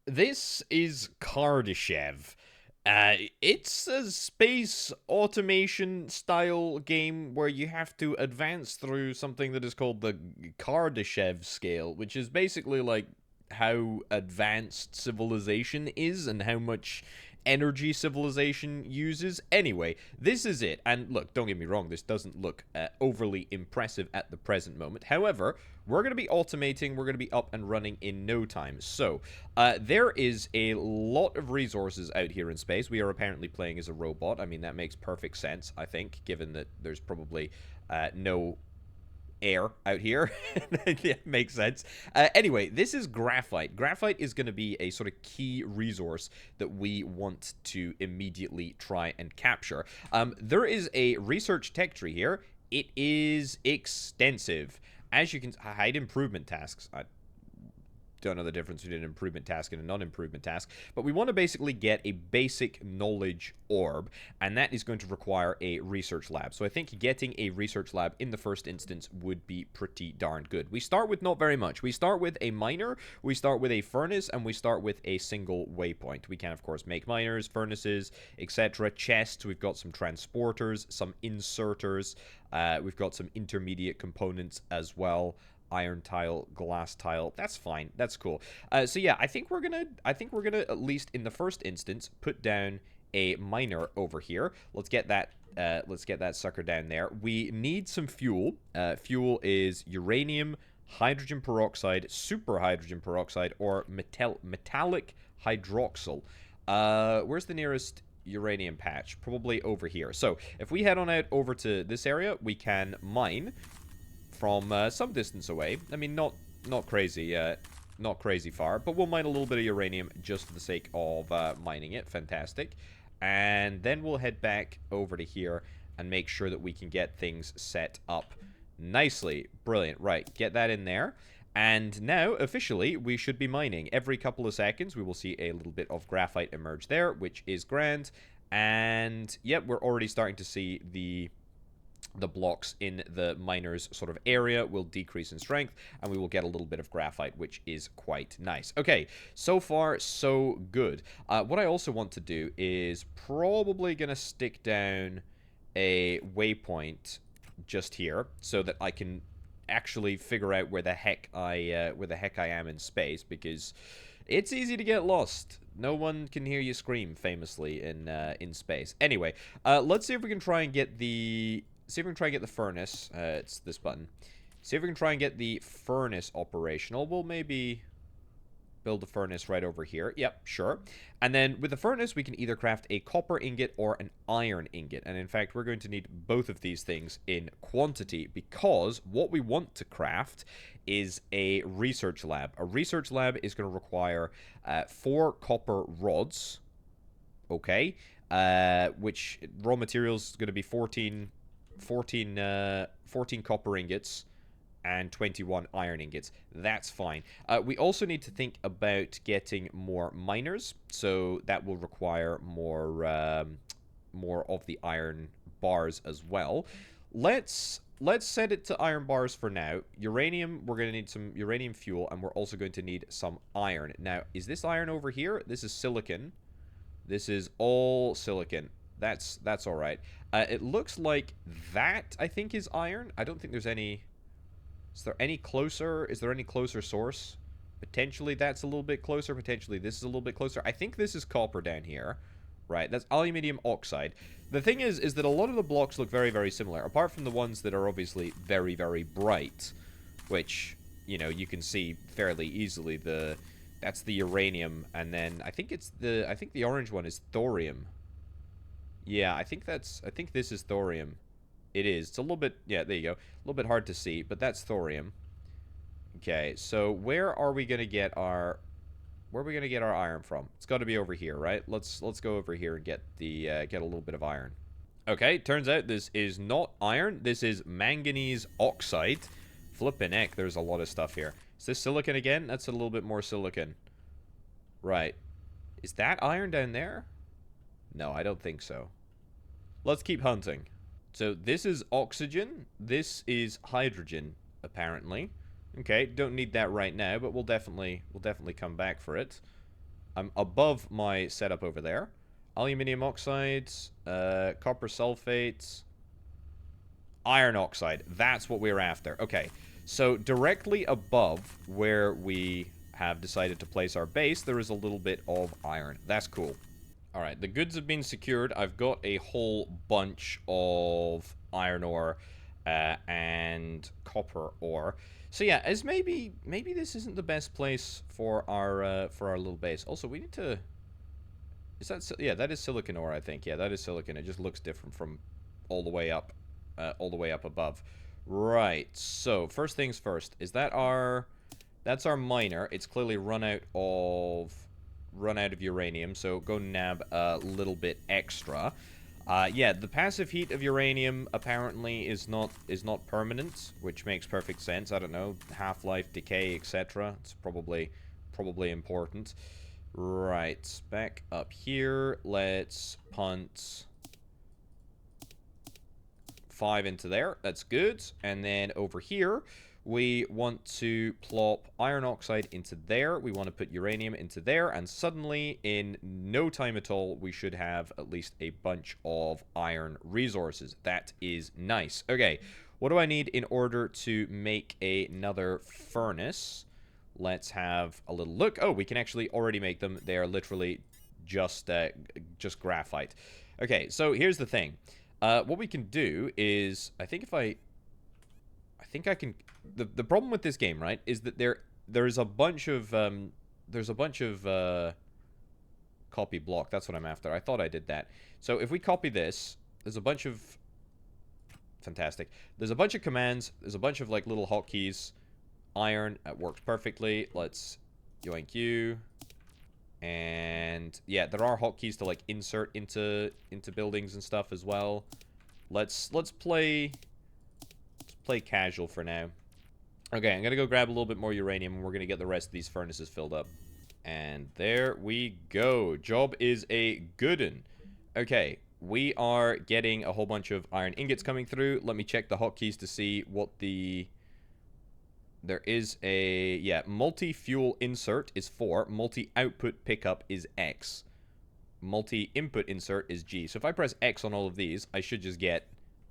This is Kardashev. It's a space automation style game where you have to advance through something that is called the Kardashev Scale, which is basically like how advanced civilization is and how much energy civilization uses. Anyway, this is it. And look, don't get me wrong, this doesn't look overly impressive at the present moment. However, we're going to be automating, we're going to be up and running in no time. So, there is a lot of resources out here in space. We are apparently playing as a robot. I mean, that makes perfect sense, I think, given that there's probably no air out here. Yeah, makes sense. Anyway, this is graphite. Graphite is going to be a sort of key resource that we want to immediately try and capture. There is a research tech tree here. It is extensive. As you can hide improvement tasks. Don't know the difference between an improvement task and a non-improvement task, but we want to basically get a basic knowledge orb, and that is going to require a research lab. So I think getting a research lab in the first instance would be pretty darn good. We start with not very much. We start with a miner, we start with a furnace, and we start with a single waypoint. We can, of course, make miners, furnaces, etc. Chests, we've got some transporters, some inserters, we've got some intermediate components as well. Iron tile, glass tile. That's fine. That's cool. So yeah, I think we're gonna at least in the first instance put down a miner over here. Let's get that. Let's get that sucker down there. We need some fuel. Fuel is uranium, hydrogen peroxide, super hydrogen peroxide, or metallic hydroxyl. Where's the nearest uranium patch? Probably over here. So if we head on out over to this area, we can mine from some distance away. I mean, not crazy, not crazy far, but we'll mine a little bit of uranium just for the sake of mining it. Fantastic. And then we'll head back over to here and make sure that we can get things set up nicely. Brilliant. Right, get that in there. And now, officially, we should be mining. Every couple of seconds, we will see a little bit of graphite emerge there, which is grand. And, yep, we're already starting to see the blocks in the miner's sort of area will decrease in strength, and we will get a little bit of graphite, which is quite nice. Okay, so far, so good. What I also want to do is probably going to stick down a waypoint just here so that I can actually figure out where the heck I am in space, because it's easy to get lost. No one can hear you scream, famously, in space. Anyway, let's see if we can try and get the furnace. It's this button. See if we can try and get the furnace operational. We'll maybe build a furnace right over here. Yep, sure. And then with the furnace, we can either craft a copper ingot or an iron ingot. And in fact, we're going to need both of these things in quantity, because what we want to craft is a research lab. A research lab is going to require 4 copper rods. Okay. Which raw materials is going to be 14 copper ingots and 21 iron ingots. That's fine. We also need to think about getting more miners, so that will require more of the iron bars as well. Let's set it to iron bars for now. Uranium, we're going to need some uranium fuel, and we're also going to need some iron. Now, is this iron over here? This is silicon. This is all silicon. That's all right. It looks like that, I think, is iron. I don't think there's any... Is there any closer? Is there any closer source? Potentially that's a little bit closer. Potentially this is a little bit closer. I think this is copper down here. Right, that's aluminium oxide. The thing is that a lot of the blocks look very, very similar, apart from the ones that are obviously very, very bright, which, you know, you can see fairly easily. That's the uranium, and then I think the orange one is thorium. Yeah, I think this is thorium. It is. It's a little bit, yeah, there you go. A little bit hard to see, but that's thorium. Okay, so where are we going to get our iron from? It's got to be over here, right? Let's go over here and get a little bit of iron. Okay, turns out this is not iron. This is manganese oxide. Flippin' heck, there's a lot of stuff here. Is this silicon again? That's a little bit more silicon. Right. Is that iron down there? No, I don't think so. Let's keep hunting. So this is oxygen. This is hydrogen, apparently. Okay, don't need that right now, but we'll definitely come back for it. I'm above my setup over there. Aluminium oxides, copper sulfate, iron oxide. That's what we're after. Okay, so directly above where we have decided to place our base, there is a little bit of iron. That's cool. All right, the goods have been secured. I've got a whole bunch of iron ore and copper ore. So yeah, as maybe this isn't the best place for our little base. Also, we need to. Is that yeah? That is silicon ore, I think. Yeah, that is silicon. It just looks different from all the way up above. Right. So first things first. Is that our? That's our miner. It's clearly run out of uranium, so go nab a little bit extra. Yeah, the passive heat of uranium apparently is not permanent, which makes perfect sense. I don't know, half-life, decay, etc. It's probably important. Right, back up here. Let's punt 5 into there. That's good. And then over here, we want to plop iron oxide into there. We want to put uranium into there. And suddenly, in no time at all, we should have at least a bunch of iron resources. That is nice. Okay, what do I need in order to make another furnace? Let's have a little look. Oh, we can actually already make them. They are literally just graphite. Okay, so here's the thing. What we can do is, I think I can. The problem with this game, right, is that there's a bunch of copy block. That's what I'm after. I thought I did that. So if we copy this, there's a bunch of fantastic. There's a bunch of commands. There's a bunch of like little hotkeys. Iron, that works perfectly. Let's yoink you. And yeah, there are hotkeys to like insert into buildings and stuff as well. Let's play casual for now. Okay, I'm gonna go grab a little bit more uranium, and we're gonna get the rest of these furnaces filled up. And there we go. Job is a good un. Okay, we are getting a whole bunch of iron ingots coming through. Let me check the hotkeys to see what the... There is a... Yeah, multi-fuel insert is 4. Multi-output pickup is X. Multi-input insert is G. So if I press X on all of these, I should just get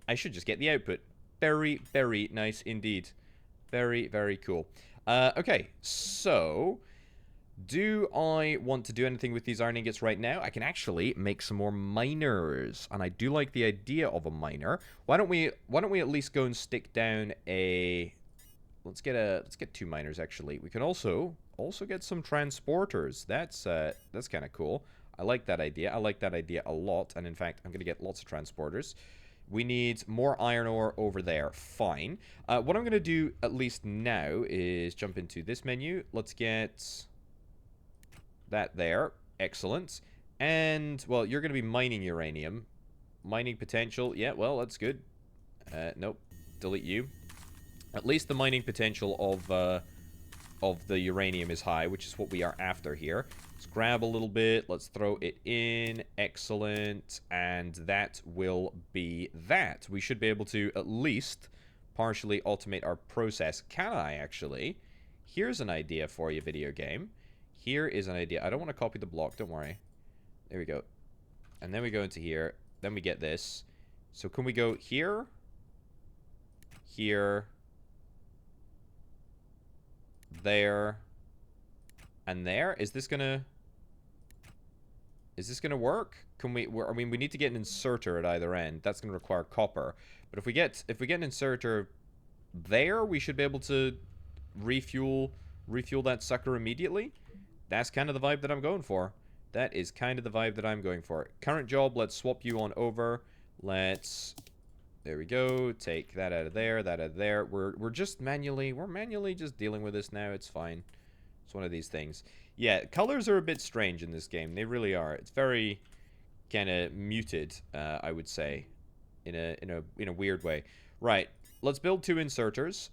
the output. Very, very nice indeed. Very, very cool. Okay, so... Do I want to do anything with these iron ingots right now? I can actually make some more miners, and I do like the idea of a miner. Why don't we at least go and stick down a... Let's get 2 miners actually. We can also get some transporters. That's kind of cool. I like that idea. I like that idea a lot, and in fact, I'm gonna get lots of transporters. We need more iron ore over there. Fine. What I'm gonna do at least now is jump into this menu. Let's get that there. Excellent. And, well, you're going to be mining uranium. Mining potential. Yeah, well, that's good. Nope. Delete you. At least the mining potential of the uranium is high, which is what we are after here. Let's grab a little bit. Let's throw it in. Excellent. And that will be that. We should be able to at least partially automate our process. Can I, actually? Here's an idea for you, video game. Here is an idea. I don't want to copy the block. Don't worry. There we go. And then we go into here. Then we get this. So can we go here? Here. There. And there? Is this gonna work? Can we... I mean, we need to get an inserter at either end. That's gonna require copper. But if we get an inserter there, we should be able to refuel that sucker immediately. That's kind of the vibe that I'm going for. That is kind of the vibe that I'm going for. Current job, let's swap you on over. Let's... There we go. Take that out of there, that out of there. We're manually just dealing with this now. It's fine. It's one of these things. Yeah, colors are a bit strange in this game. They really are. It's very kind of muted, I would say, in a weird way. Right. Let's build 2 inserters.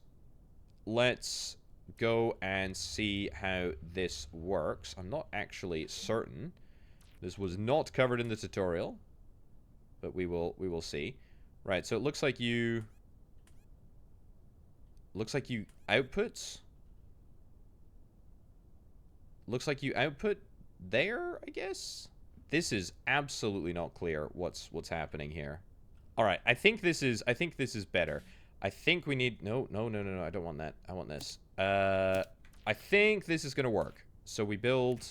Let's go and see how this works. I'm not actually certain. This was not covered in the tutorial, but we will see. Right, so it looks like you output. Looks like you output there, I guess? This is absolutely not clear what's happening here. All right, I think this is better. I think we need no, I don't want that. I want this. I think this is going to work. So we build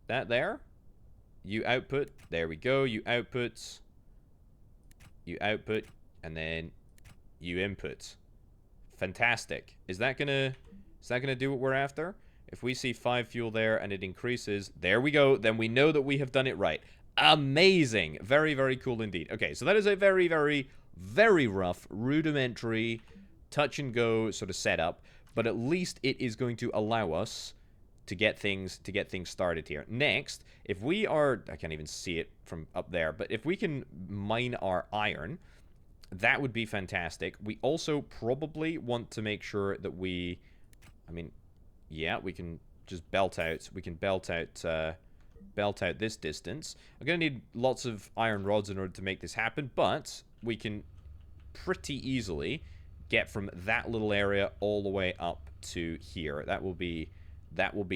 that there. You output. There we go. You output, and then you input. Fantastic. Is that gonna do what we're after? If we see 5 fuel there and it increases, there we go, then we know that we have done it right. Amazing. Very, very cool indeed. Okay, so that is a very, very, very rough, rudimentary, touch and go sort of setup, but at least it is going to allow us to get things started here. Next, if we are, I can't even see it from up there, but if we can mine our iron, that would be fantastic. We also probably want to make sure that we, I mean, yeah, we can just belt out. We can belt out this distance. I'm gonna need lots of iron rods in order to make this happen, but we can pretty easily get from that little area all the way up to here. That will be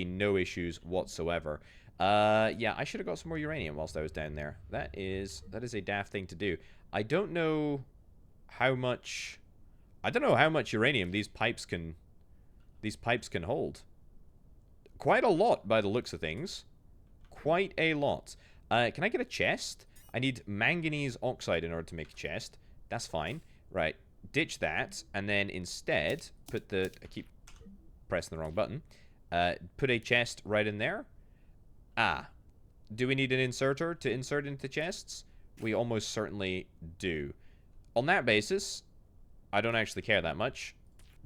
no issues whatsoever. Yeah, I should have got some more uranium whilst I was down there. That is a daft thing to do. I don't know how much uranium these pipes can hold. Quite a lot by the looks of things. Quite a lot. Can I get a chest? I need manganese oxide in order to make a chest. That's fine. Right. Ditch that, and then instead put the, I keep pressing the wrong button. Put a chest right in there. Do we need an inserter to insert into chests? We almost certainly do. On that basis, I don't actually care that much.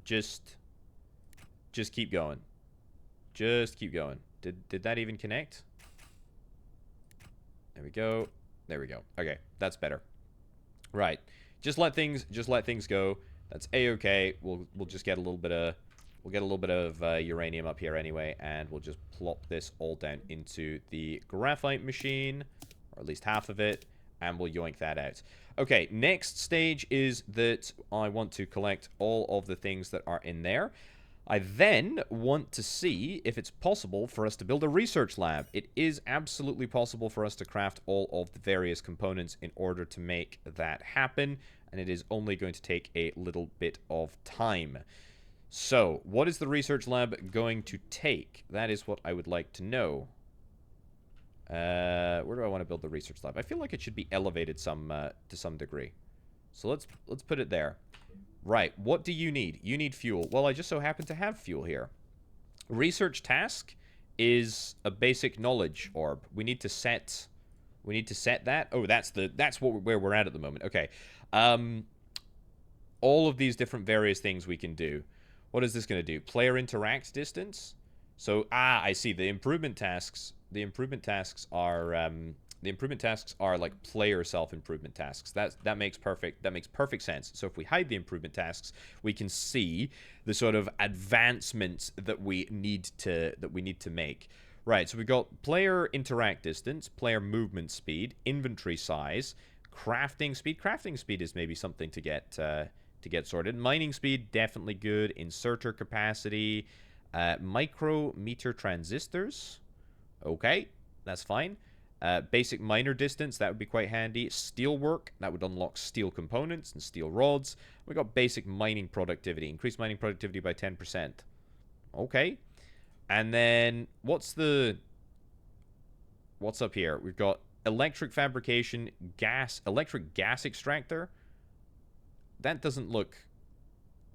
Just keep going. Just keep going. Did that even connect? There we go. There we go. Okay, that's better. Right. Just let things go. That's a-okay. We'll just get a little bit of uranium up here anyway, and we'll just plop this all down into the graphite machine, or at least half of it, and we'll yoink that out. Okay, next stage is that I want to collect all of the things that are in there. I then want to see if it's possible for us to build a research lab. It is absolutely possible for us to craft all of the various components in order to make that happen, and it is only going to take a little bit of time. So, what is the research lab going to take? That is what I would like to know. Where do I want to build the research lab? I feel like it should be elevated to some degree. So let's put it there. Right, what do you need? You need fuel. Well, I just so happen to have fuel here. Research task is a basic knowledge orb. We need to set that. Oh, that's where we're at the moment. Okay. All of these different various things we can do. What is this going to do? Player interact distance. So, I see. The improvement tasks are like player self-improvement tasks. That makes perfect sense. So if we hide the improvement tasks, we can see the sort of advancements that we need to make. Right, so we've got player interact distance, player movement speed, inventory size, crafting speed. Crafting speed is maybe something to get sorted. Mining speed, definitely good. Inserter capacity, micrometer transistors. Okay, that's fine. Basic miner distance, that would be quite handy. Steel work, that would unlock steel components and steel rods. We got basic mining productivity, increase mining productivity by 10%. Okay. And then what's up here? We've got electric fabrication, electric gas extractor. That doesn't look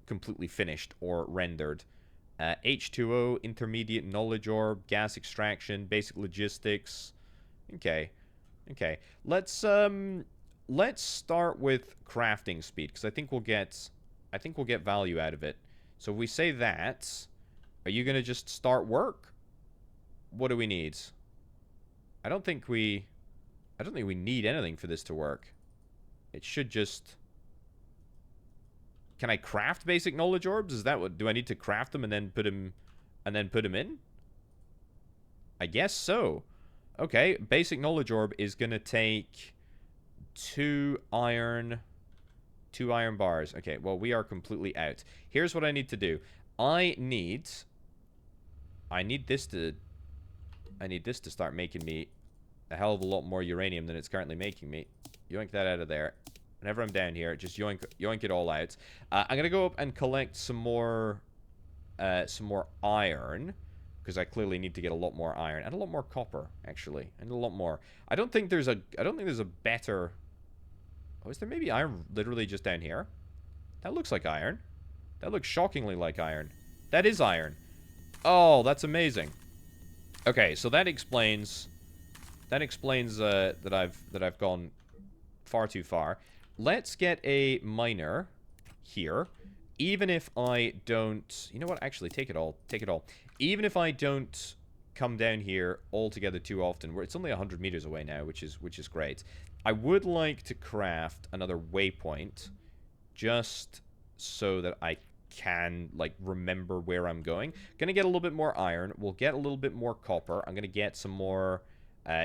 completely finished or rendered. H2O, intermediate knowledge orb, gas extraction, basic logistics. Okay. Let's start with crafting speed, because I think we'll get value out of it. So if we say that, are you gonna just start work? What do we need? I don't think we need anything for this to work. It should just. Can I craft basic knowledge orbs? Is that what? Do I need to craft them and then put them in? I guess so. Okay, basic knowledge orb is gonna take 2 iron bars. Okay, well, we are completely out. Here's what I need to do. I need this to I need this to start making me a hell of a lot more uranium than it's currently making me. Yoink that out of there. Whenever I'm down here, just yoink it all out. I'm gonna go up and collect some more iron, because I clearly need to get a lot more iron and a lot more copper, actually, and a lot more. I don't think there's a better. Oh, is there maybe iron literally just down here? That looks like iron. That looks shockingly like iron. That is iron. Oh, that's amazing. Okay, so that explains that I've gone far too far. Let's get a miner here. Even if I don't... You know what? Actually, take it all. Take it all. Even if I don't come down here altogether too often, where it's only 100 meters away now, which is great. I would like to craft another waypoint just so that I can, like, remember where I'm going. Gonna get a little bit more iron. We'll get a little bit more copper. I'm gonna get some more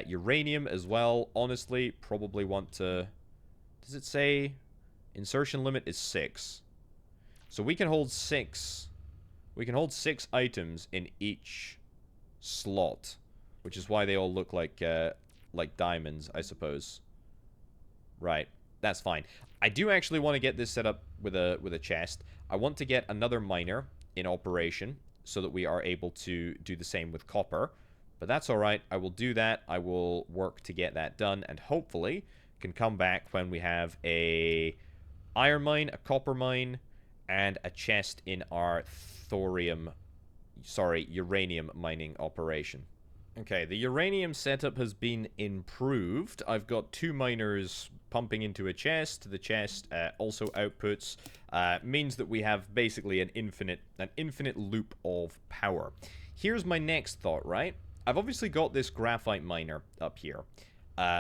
uranium as well. Honestly, probably want to... Does it say insertion limit is 6? So we can hold 6. We can hold 6 items in each slot, which is why they all look like diamonds, I suppose. Right, that's fine. I do actually want to get this set up with a chest. I want to get another miner in operation so that we are able to do the same with copper. But that's all right. I will do that. I will work to get that done, and hopefully can come back when we have a iron mine, a copper mine, and a chest in our uranium mining operation. Okay, the uranium setup has been improved. I've got 2 miners pumping into a chest. The chest also outputs, means that we have basically an infinite loop of power. Here's my next thought, right? I've obviously got this graphite miner up here,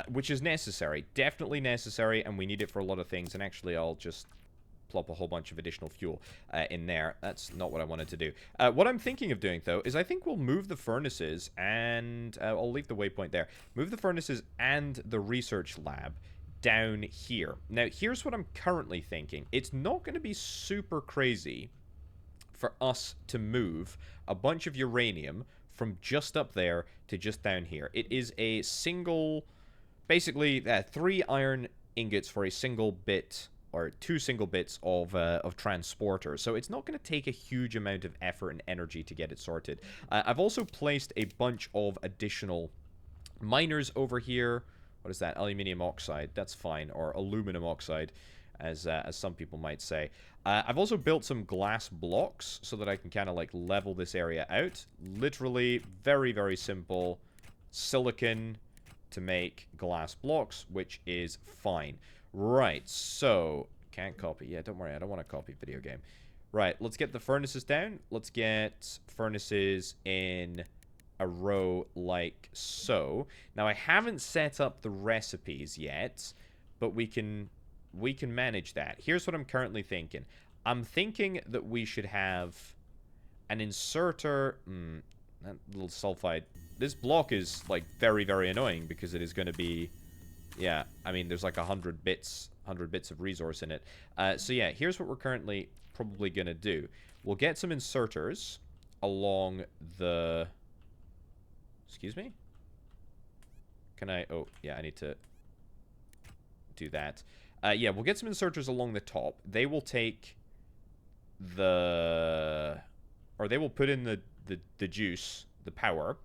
which is necessary, definitely necessary, and we need it for a lot of things. And actually, I'll just plop a whole bunch of additional fuel in there. That's not what I wanted to do. What I'm thinking of doing, though, is I think we'll move the furnaces and... I'll leave the waypoint there. Move the furnaces and the research lab down here. Now, here's what I'm currently thinking. It's not going to be super crazy for us to move a bunch of uranium from just up there to just down here. It is a single... Basically, 3 iron ingots for a single bit... or 2 single bits of transporter. So it's not going to take a huge amount of effort and energy to get it sorted. I've also placed a bunch of additional miners over here. What is that? Aluminium oxide. That's fine. Or aluminum oxide, as some people might say. I've also built some glass blocks so that I can kind of like level this area out. Literally, very, very simple. Silicon to make glass blocks, which is fine. Right, so... Can't copy. Yeah, don't worry. I don't want to copy video game. Right, let's get the furnaces down. Let's get furnaces in a row like so. Now, I haven't set up the recipes yet, but we can manage that. Here's what I'm currently thinking. I'm thinking that we should have an inserter... that little sulfide... This block is, like, very, very annoying because it is going to be... Yeah, I mean, there's like 100 bits of resource in it. So yeah, here's what we're currently probably going to do. We'll get some inserters along the... Excuse me? Can I... Oh, yeah, I need to do that. Yeah, we'll get some inserters along the top. They will take the... Or they will put in the juice, the power.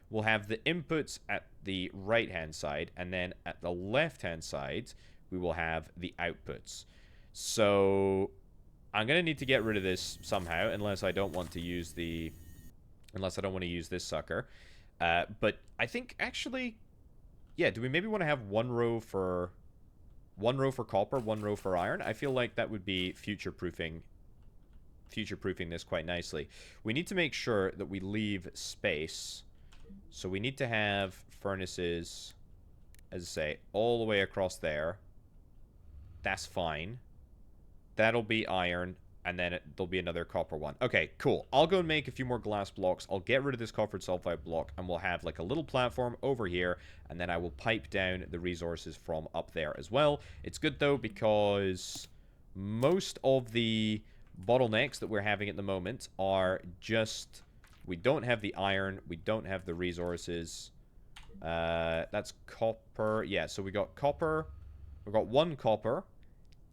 We'll have the inputs at the right-hand side, and then at the left-hand side, we will have the outputs. So, I'm going to need to get rid of this somehow, unless I don't want to use the... Unless I don't want to use this sucker. But I think, actually... Yeah, do we maybe want to have one row for copper, 1 row for iron? I feel like that would be future-proofing this quite nicely. We need to make sure that we leave space... So we need to have furnaces, as I say, all the way across there. That's fine. That'll be iron, and then there'll be another copper one. Okay, cool. I'll go and make a few more glass blocks. I'll get rid of this copper sulfide block, and we'll have like a little platform over here, and then I will pipe down the resources from up there as well. It's good, though, because most of the bottlenecks that we're having at the moment are just... We don't have the iron. We don't have the resources. That's copper. Yeah, so we got copper. We got 1 copper.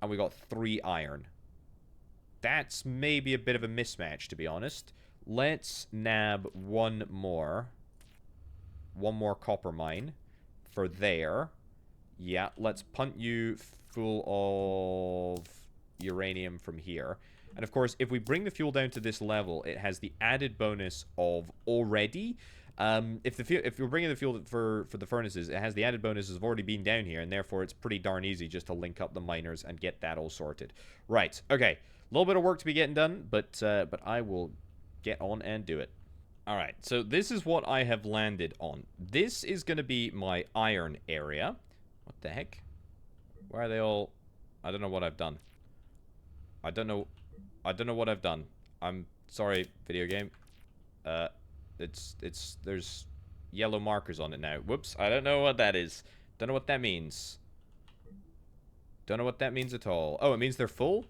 And we got 3 iron. That's maybe a bit of a mismatch, to be honest. Let's nab one more copper mine for there. Yeah, let's punt you full of uranium from here. And of course, if we bring the fuel down to this level, it has the added bonus of already. If you're bringing the fuel for the furnaces, it has the added bonuses of already being down here, and therefore it's pretty darn easy just to link up the miners and get that all sorted. Right, okay. A little bit of work to be getting done, but I will get on and do it. Alright, so this is what I have landed on. This is going to be my iron area. What the heck? Why are they all... I don't know what I've done. I don't know what I've done. I'm sorry, video game. There's yellow markers on it now. Whoops, I don't know what that is. Don't know what that means. Don't know what that means at all. Oh, it means they're full?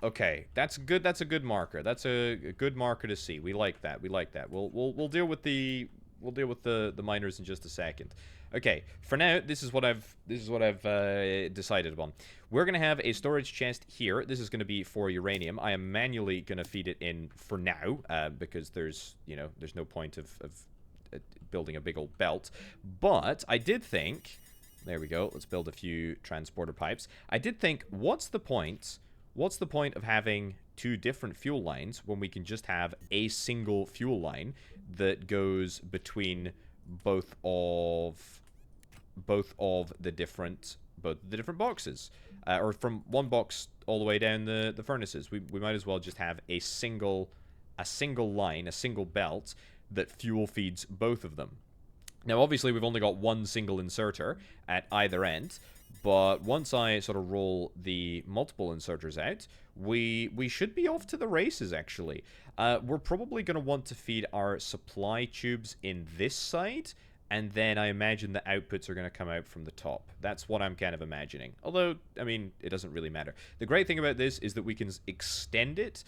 Okay, that's good. That's a good marker. That's a good marker to see. We like that. We like that. We'll deal with the miners in just a second. Okay, for now, this is what I've decided upon. We're gonna have a storage chest here. This is gonna be for uranium. I am manually gonna feed it in for now because there's no point of building a big old belt. But I did think, there we go. Let's build a few transporter pipes. I did think, what's the point? What's the point of having 2 different fuel lines when we can just have a single fuel line that goes between both of the different boxes, or from one box all the way down the furnaces? We might as well just have a single line, a single belt that fuel feeds both of them. Now, obviously, we've only got 1 single inserter at either end. But once I sort of roll the multiple inserters out, we should be off to the races, actually. We're probably going to want to feed our supply tubes in this side, and then I imagine the outputs are going to come out from the top. That's what I'm kind of imagining. Although, I mean, it doesn't really matter. The great thing about this is that we can extend it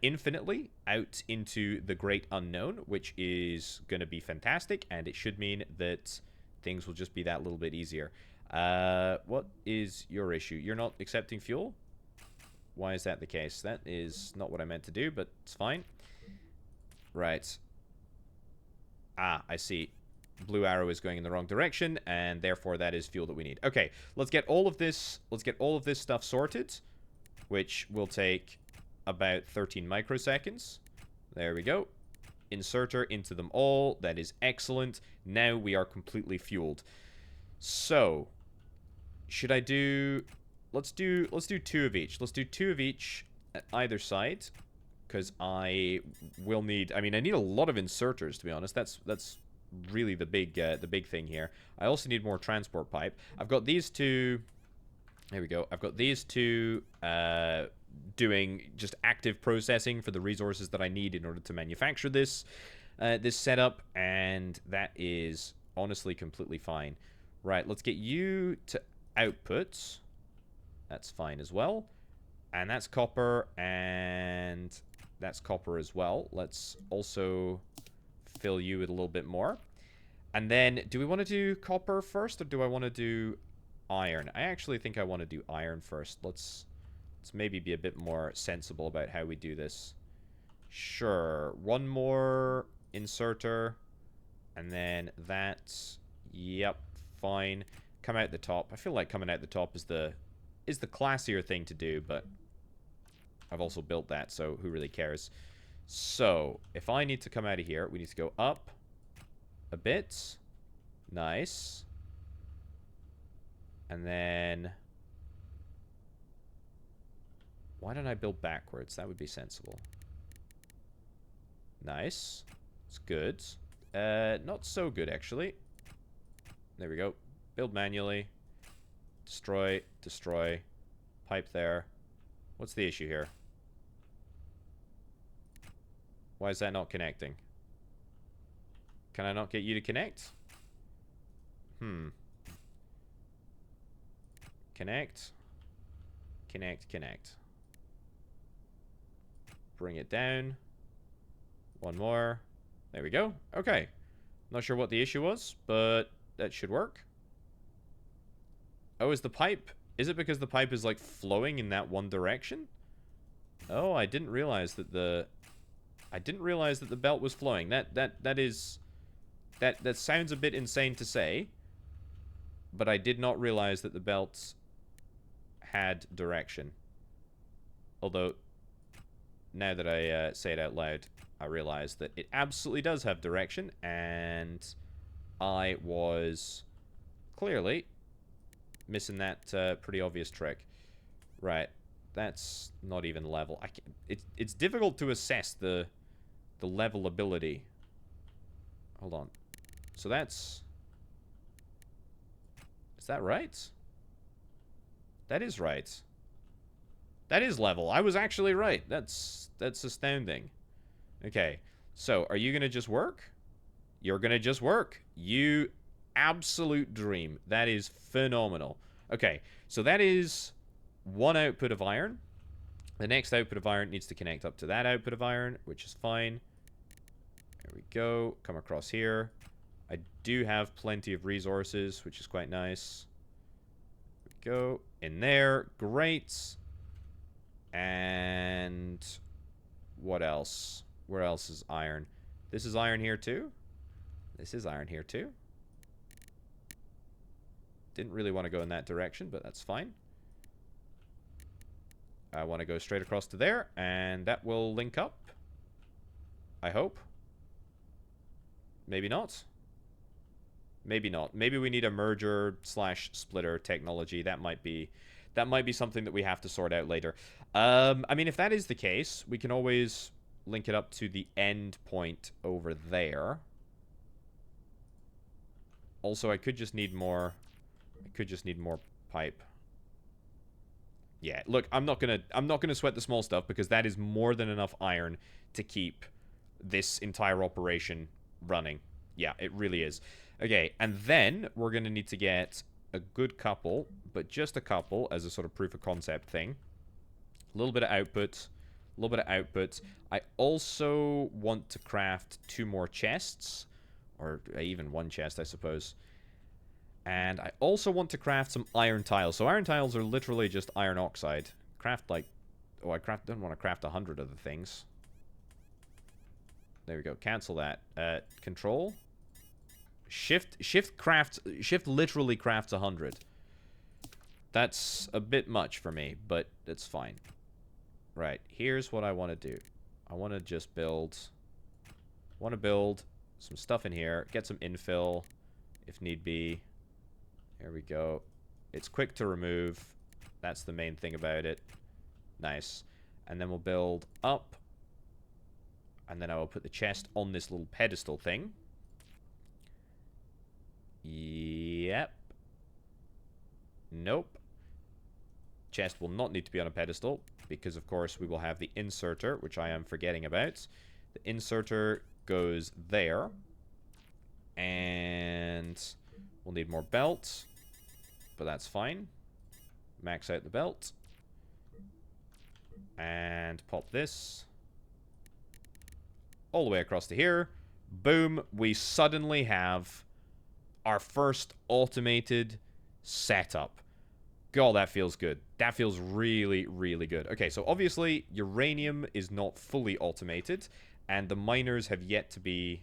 infinitely out into the great unknown, which is going to be fantastic, and it should mean that things will just be that little bit easier. What is your issue? You're not accepting fuel? Why is that the case? That is not what I meant to do, but it's fine. Right. Ah, I see. Blue arrow is going in the wrong direction, and therefore that is fuel that we need. Okay, let's get all of this stuff sorted, which will take about 13 microseconds. There we go. Inserter into them all. That is excellent. Now we are completely fueled. So, should I do... Let's do 2 of each. Let's do 2 of each at either side, because I will need... I mean, I need a lot of inserters, to be honest. That's really the big thing here. I also need more transport pipe. I've got these 2... There we go. I've got these 2 doing just active processing for the resources that I need in order to manufacture this setup, and that is honestly completely fine. Right, let's get you to outputs. That's fine as well. And that's copper, and that's copper as well. Let's also fill you with a little bit more. And then, do we want to do copper first, or do I want to do iron? I actually think I want to do iron first. Let's maybe be a bit more sensible about how we do this. Sure, 1 more inserter, and then that's... Yep, fine. Come out the top. I feel like coming out the top is the classier thing to do, but I've also built that, so who really cares? So, if I need to come out of here, we need to go up a bit. Nice. And then... Why don't I build backwards? That would be sensible. Nice. It's good. Not so good, actually. There we go. Build manually. Destroy. Destroy. Pipe there. What's the issue here? Why is that not connecting? Can I not get you to connect? Connect. Connect, connect. Bring it down. One more. There we go. Okay. Not sure what the issue was, but that should work. Oh, is the pipe... Is it because the pipe is, like, flowing in that one direction? Oh, I didn't realize that the... I didn't realize that the belt was flowing. That is... That sounds a bit insane to say. But I did not realize that the belt had direction. Although, now that I say it out loud, I realize that it absolutely does have direction. And I was clearly missing that pretty obvious trick. Right. That's not even level. It's difficult to assess the levelability. Hold on. So that's... Is that right? That is right. That is level. I was actually right. That's astounding. Okay. So, are you going to just work? You're going to just work. You absolute dream. That is phenomenal. Okay. So, that is one output of iron. The next output of iron needs to connect up to that output of iron, which is fine. There we go. Come across here. I do have plenty of resources, which is quite nice. There we go. In there. Great. And what else? Where else is iron? This is iron here too. This is iron here too. Didn't really want to go in that direction, but that's fine. I want to go straight across to there, and that will link up. I hope. Maybe not. Maybe not. Maybe we need a merger / splitter technology. That might be something that we have to sort out later. I mean, if that is the case, we can always link it up to the end point over there. Also, I could just need more pipe. Yeah, look, I'm not gonna sweat the small stuff because that is more than enough iron to keep this entire operation running. Yeah, it really is. Okay, and then we're gonna need to get a good couple, but just a couple as a sort of proof of concept thing. A little bit of output. A little bit of output. I also want to craft 2 more chests. Or even 1 chest, I suppose. And I also want to craft some iron tiles. So iron tiles are literally just iron oxide. Craft like... Oh, I don't want to craft 100 of the things. There we go. Cancel that. Control. Shift literally crafts 100. That's a bit much for me, but it's fine. Right, here's what I want to do. I want to just build... I want to build some stuff in here. Get some infill, if need be. There we go. It's quick to remove. That's the main thing about it. Nice. And then we'll build up. And then I will put the chest on this little pedestal thing. Yep. Nope. Chest will not need to be on a pedestal, because of course we will have the inserter, which I am forgetting about. The inserter goes there. And we'll need more belt, but that's fine. Max out the belt. And pop this all the way across to here. Boom. We suddenly have our first automated setup. God, that feels good. That feels really, really good. Okay, so obviously uranium is not fully automated, and the miners have yet to be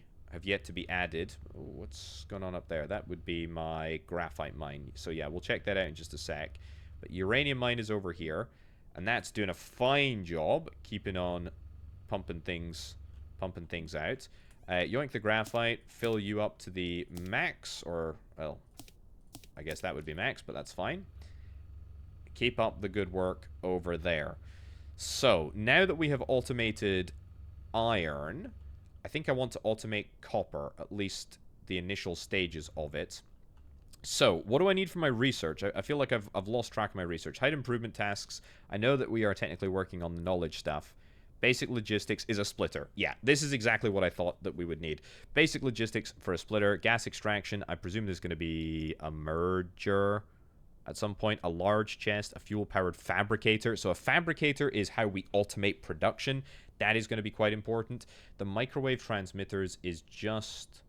added. Oh, what's going on up there? That would be my graphite mine. So yeah, we'll check that out in just a sec. But uranium mine is over here, and that's doing a fine job keeping on pumping things out. Yoink the graphite, fill you up to the max, or, well, I guess that would be max, but that's fine. Keep up the good work over there. So, now that we have automated iron, I think I want to automate copper, at least the initial stages of it. So, what do I need for my research? I feel like I've lost track of my research. Height improvement tasks. I know that we are technically working on the knowledge stuff. Basic logistics is a splitter. Yeah, this is exactly what I thought that we would need. Basic logistics for a splitter. Gas extraction. I presume there's going to be a merger. At some point, a large chest, a fuel-powered fabricator. So a fabricator is how we automate production. That is going to be quite important. The microwave transmitters is just...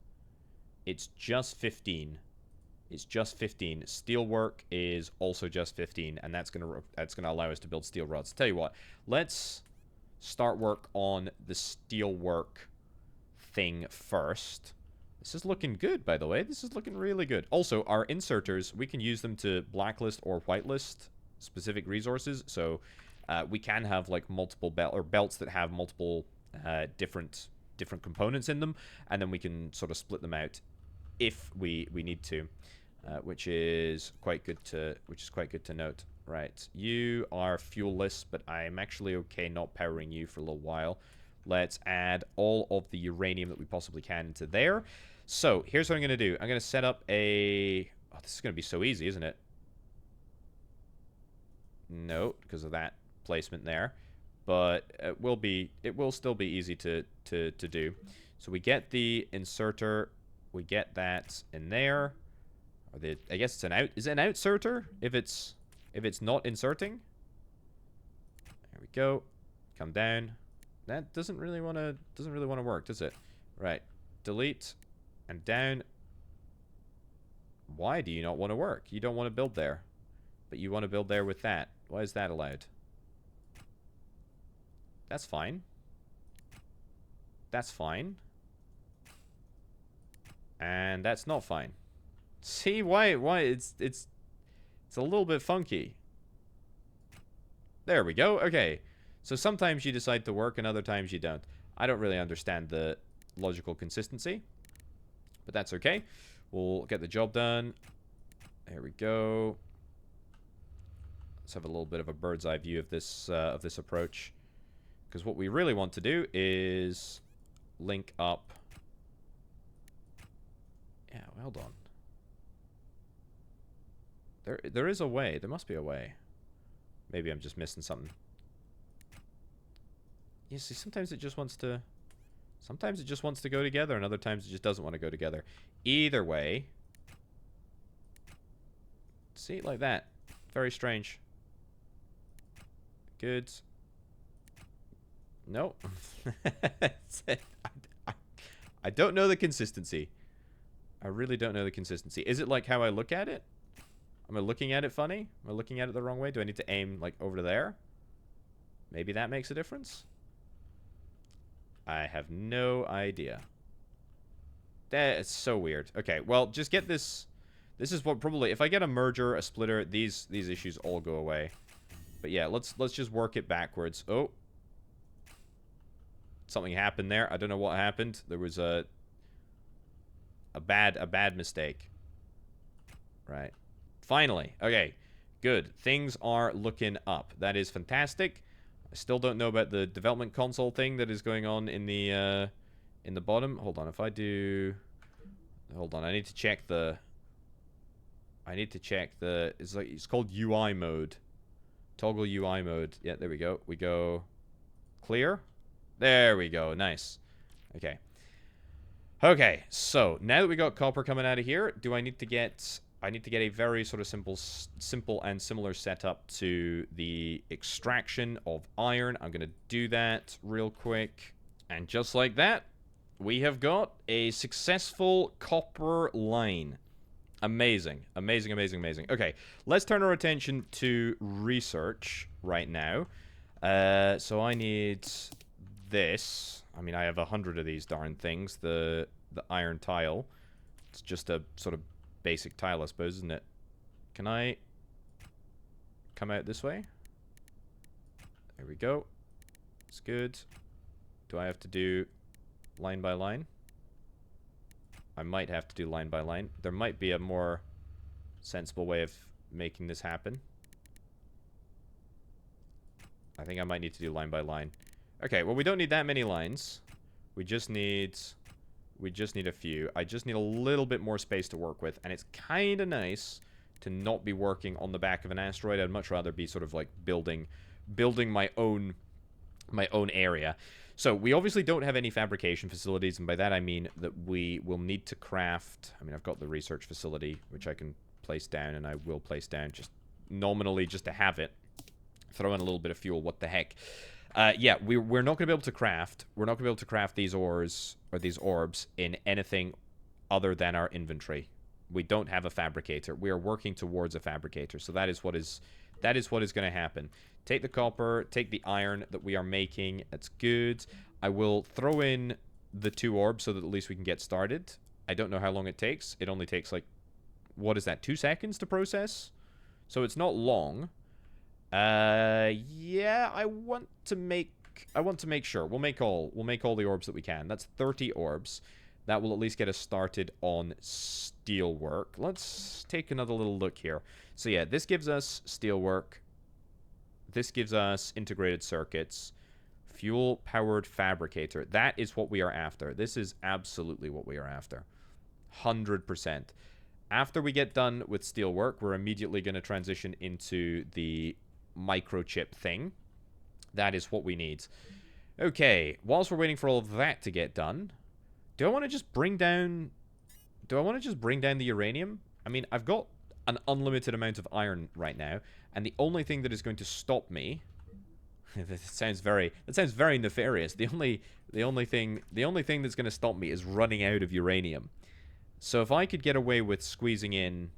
It's just 15. It's just 15. Steelwork is also just 15, and that's gonna allow us to build steel rods. Tell you what, let's start work on the steelwork thing first. This is looking good, by the way. This is looking really good. Also, our inserters, we can use them to blacklist or whitelist specific resources. So we can have like multiple belts that have multiple different components in them, and then we can sort of split them out if we need to, which is quite good to note. Right, you are fuelless, but I'm actually okay not powering you for a little while. Let's add all of the uranium that we possibly can into there. So, here's what I'm going to do. I'm going to set up a... Oh, this is going to be so easy, isn't it? No, because of that placement there. But it will still be easy to do. So, we get the inserter. We get that in there. I guess it's an out... Is it an outserter? If it's not inserting? There we go. Come down. That doesn't really want to work, does it? Right. Delete. And down. Why do you not want to work? You don't want to build there. But you want to build there with that. Why is that allowed? That's fine. That's fine. And that's not fine. See why it's a little bit funky. There we go. Okay. So sometimes you decide to work and other times you don't. I don't really understand the logical consistency. But that's okay. We'll get the job done. There we go. Let's have a little bit of a bird's eye view of this approach. Because what we really want to do is link up. Yeah, well, hold on. There is a way. There must be a way. Maybe I'm just missing something. You see, sometimes it just wants to... Sometimes it just wants to go together, and other times it just doesn't want to go together. Either way... See, like that. Very strange. Good. No. I don't know the consistency. I really don't know the consistency. Is it like how I look at it? Am I looking at it funny? Am I looking at it the wrong way? Do I need to aim, like, over to there? Maybe that makes a difference? I have no idea. That is so weird. Okay, well, just get this. This is what probably... If I get a merger, a splitter, these issues all go away. But yeah, let's just work it backwards. Oh. Something happened there. I don't know what happened. There was a bad mistake. Right. Finally. Okay. Good. Things are looking up. That is fantastic. I still don't know about the development console thing that is going on in the bottom. Hold on. If I do... Hold on. I need to check the... It's called UI mode. Toggle UI mode. Yeah, there we go. We go... Clear? There we go. Nice. Okay. Okay, so now that we got copper coming out of here, do I need to get... I need to get a very sort of simple and similar setup to the extraction of iron. I'm going to do that real quick. And just like that, we have got a successful copper line. Amazing. Amazing, amazing, amazing. Okay, let's turn our attention to research right now. So I need this. I mean, I have 100 of these darn things. The iron tile. It's just a sort of basic tile, I suppose, isn't it? Can I come out this way? There we go. It's good. Do I have to do line by line? I might have to do line by line. There might be a more sensible way of making this happen. I think I might need to do line by line. Okay, well, we don't need that many lines. We just need a few. I just need a little bit more space to work with, and it's kind of nice to not be working on the back of an asteroid. I'd much rather be sort of like building my own area. So we obviously don't have any fabrication facilities, and by that I mean that we will need to craft... I mean, I've got the research facility, which I can place down, and I will place down. Just nominally just to have it. Throw in a little bit of fuel, what the heck. Yeah, we're not going to be able to craft. We're not going to be able to craft these ores, or these orbs, in anything other than our inventory. We don't have a fabricator. We are working towards a fabricator, so that is what is going to happen. Take the copper, take the iron that we are making. That's good. I will throw in the 2 orbs so that at least we can get started. I don't know how long it takes. It only takes, like, what is that, 2 seconds to process? So it's not long. Yeah, I want to make sure. We'll make all the orbs that we can. That's 30 orbs. That will at least get us started on steelwork. Let's take another little look here. So yeah, this gives us steelwork. This gives us integrated circuits. Fuel-powered fabricator. That is what we are after. This is absolutely what we are after. 100%. After we get done with steelwork, we're immediately going to transition into the microchip thing. That is what we need. Okay, whilst we're waiting for all of that to get done, do I want to just bring down the uranium? I mean, I've got an unlimited amount of iron right now, and the only thing that is going to stop me that sounds very nefarious. The only thing that's going to stop me is running out of uranium. So if I could get away with squeezing in,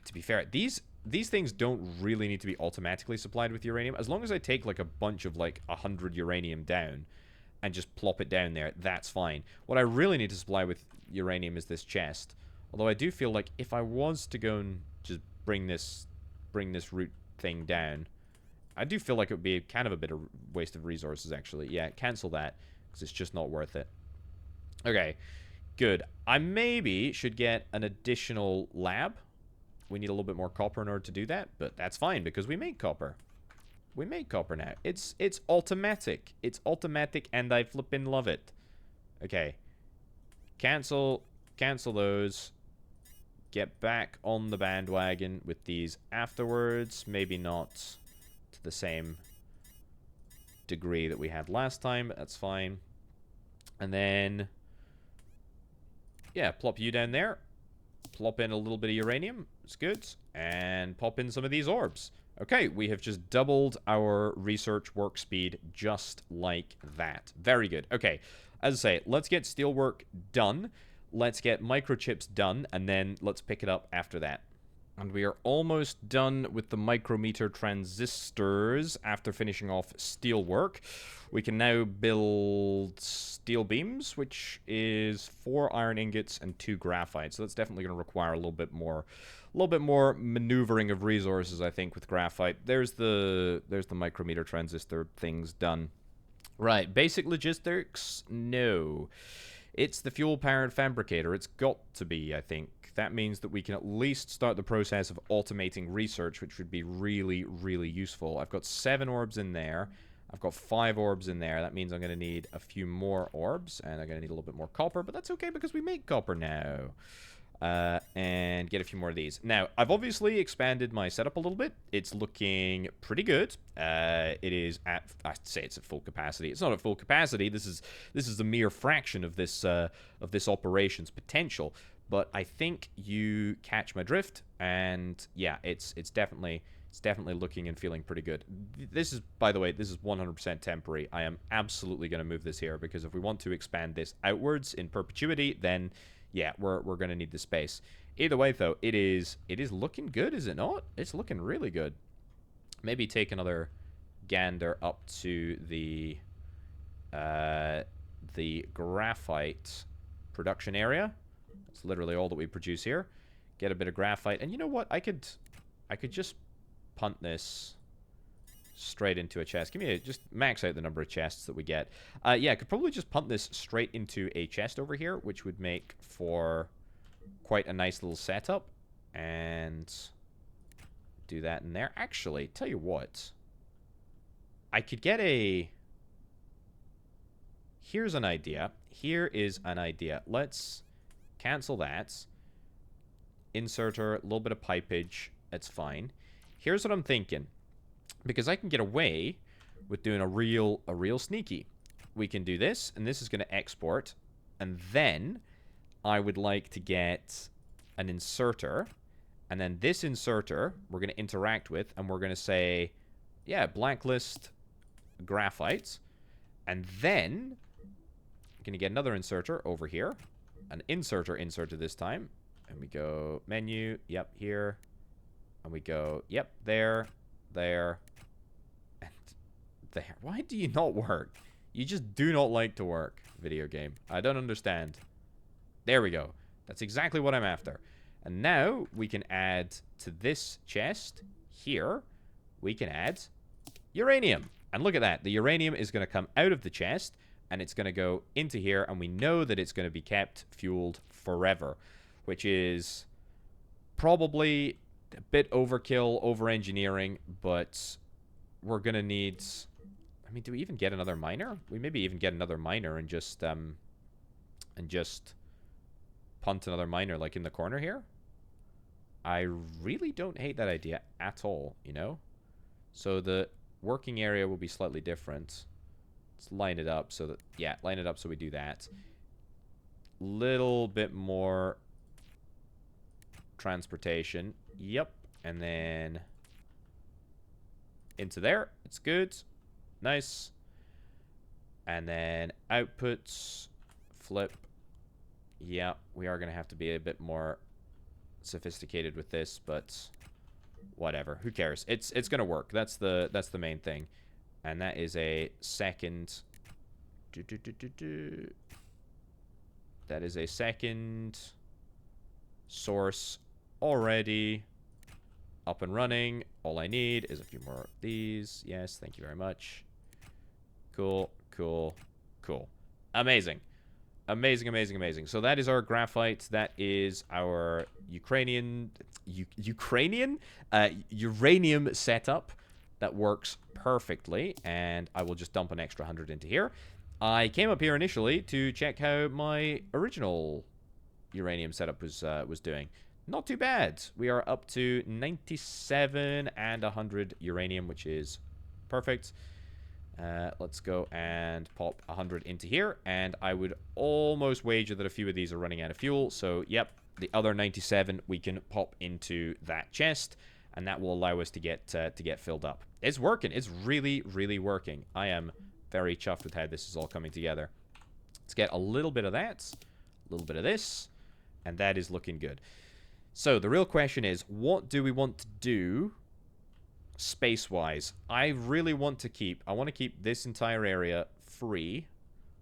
to be fair, these things don't really need to be automatically supplied with uranium. As long as I take like a bunch of like 100 uranium down and just plop it down there, that's fine. What I really need to supply with uranium is this chest. Although I do feel like if I was to go and just bring this root thing down, I do feel like it would be kind of a bit of waste of resources, actually. Yeah, cancel that, because it's just not worth it. Okay, good. I maybe should get an additional lab. We need a little bit more copper in order to do that, but that's fine, because we make copper. We make copper now. It's automatic. It's automatic, and I flippin' love it. Okay. Cancel those. Get back on the bandwagon with these afterwards. Maybe not to the same degree that we had last time, but that's fine. And then, yeah, plop you down there. Plop in a little bit of uranium. It's good. And pop in some of these orbs. Okay, we have just doubled our research work speed just like that. Very good. Okay, as I say, let's get steelwork done. Let's get microchips done, and then let's pick it up after that. And we are almost done with the micrometer transistors after finishing off steelwork. We can now build steel beams, which is 4 iron ingots and 2 graphite. So that's definitely going to require a little bit more maneuvering of resources, I think, with graphite. There's the micrometer transistor things done. Right, basic logistics? No. It's the fuel-powered fabricator. It's got to be, I think. That means that we can at least start the process of automating research, which would be really, really useful. I've got 7 orbs in there. I've got 5 orbs in there. That means I'm going to need a few more orbs, and I'm going to need a little bit more copper, but that's okay because we make copper now. And get a few more of these. Now, I've obviously expanded my setup a little bit. It's looking pretty good. It is at, I'd say it's at full capacity. It's not at full capacity. This is a mere fraction of this operation's potential. But I think you catch my drift, and yeah, it's definitely looking and feeling pretty good. This is, by the way, this is 100% temporary. I am absolutely going to move this here because if we want to expand this outwards in perpetuity, then yeah, we're going to need the space. Either way, though, it is looking good, is it not? It's looking really good. Maybe take another gander up to the graphite production area. It's literally all that we produce here. Get a bit of graphite, and you know what? I could just punt this straight into a chest. Just max out the number of chests that we get. Yeah, I could probably just punt this straight into a chest over here, which would make for quite a nice little setup. And do that in there. Actually, tell you what. I could get a... Here's an idea. Here is an idea. Let's cancel that. Inserter, a little bit of pipage. That's fine. Here's what I'm thinking. Because I can get away with doing a real sneaky. We can do this, and this is going to export. And then I would like to get an inserter, And then this inserter, we're going to interact with, and we're going to say, yeah, blacklist graphite. And then, we're going to get another inserter over here. An inserted this time. And we go, menu, yep, here. And we go, yep, there, and there. Why do you not work? You just do not like to work, video game. I don't understand. There we go. That's exactly what I'm after. And now we can add to this chest here, we can add uranium. And look at that. The uranium is going to come out of the chest and it's going to go into here. And we know that it's going to be kept fueled forever, which is probably a bit overkill, over-engineering, but we're going to need... I mean, do we even get another miner? We maybe even get another miner and just punt another miner like in the corner here. I really don't hate that idea at all, you know? So the working area will be slightly different. Let's line it up so that... Yeah, line it up so we do that. Little bit more transportation. Yep. And then into there. It's good. Nice. And then outputs. Flip. Yeah, we are going to have to be a bit more sophisticated with this, but whatever. Who cares? It's going to work. That's the main thing. And that is a second... That is a second source already up and running. All I need is a few more of these. Yes, thank you very much. Cool, cool, cool. Amazing. Amazing, amazing, amazing. So that is our graphite. That is our uranium setup that works perfectly. And I will just dump an extra 100 into here. I came up here initially to check how my original uranium setup was doing. Not too bad. We are up to 97 and 100 uranium, which is perfect. Let's go and pop 100 into here, and I would almost wager that a few of these are running out of fuel. So, yep, the other 97 we can pop into that chest, and that will allow us to get filled up. It's working. It's really, really working. I am very chuffed with how this is all coming together. Let's get a little bit of that, a little bit of this, and that is looking good. So, the real question is, what do we want to do space-wise? I really want to keep... I want to keep this entire area free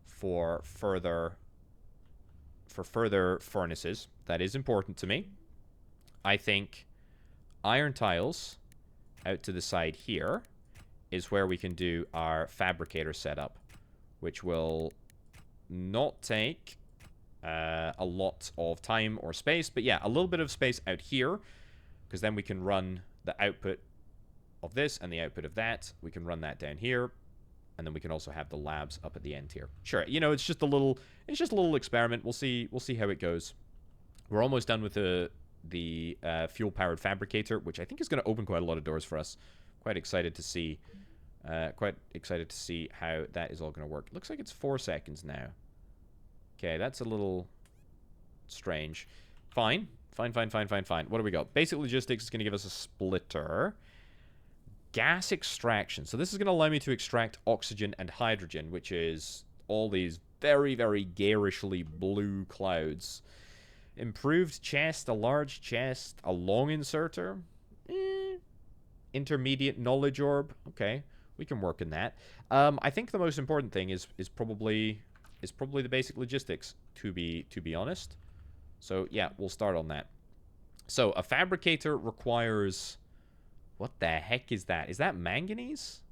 for further furnaces. That is important to me. I think iron tiles out to the side here is where we can do our fabricator setup, which will not take a lot of time or space, but yeah, a little bit of space out here, because then we can run the output of this and the output of that. We can run that down here, and then we can also have the labs up at the end here. Sure, you know, it's just a little experiment. We'll see how it goes. We're almost done with the fuel powered fabricator, which I think is going to open quite a lot of doors for us. Quite excited to see how that is all going to work. Looks like it's 4 seconds now. Okay, that's a little strange. Fine. What do we got? Basic logistics is going to give us a splitter. Gas extraction. So this is going to allow me to extract oxygen and hydrogen, which is all these very, very garishly blue clouds. Improved chest, a large chest, a long inserter. Intermediate knowledge orb. Okay, we can work in that. I think the most important thing is probably the basic logistics, to be honest. So yeah, we'll start on that. So a fabricator requires... What the heck is that? Is that manganese?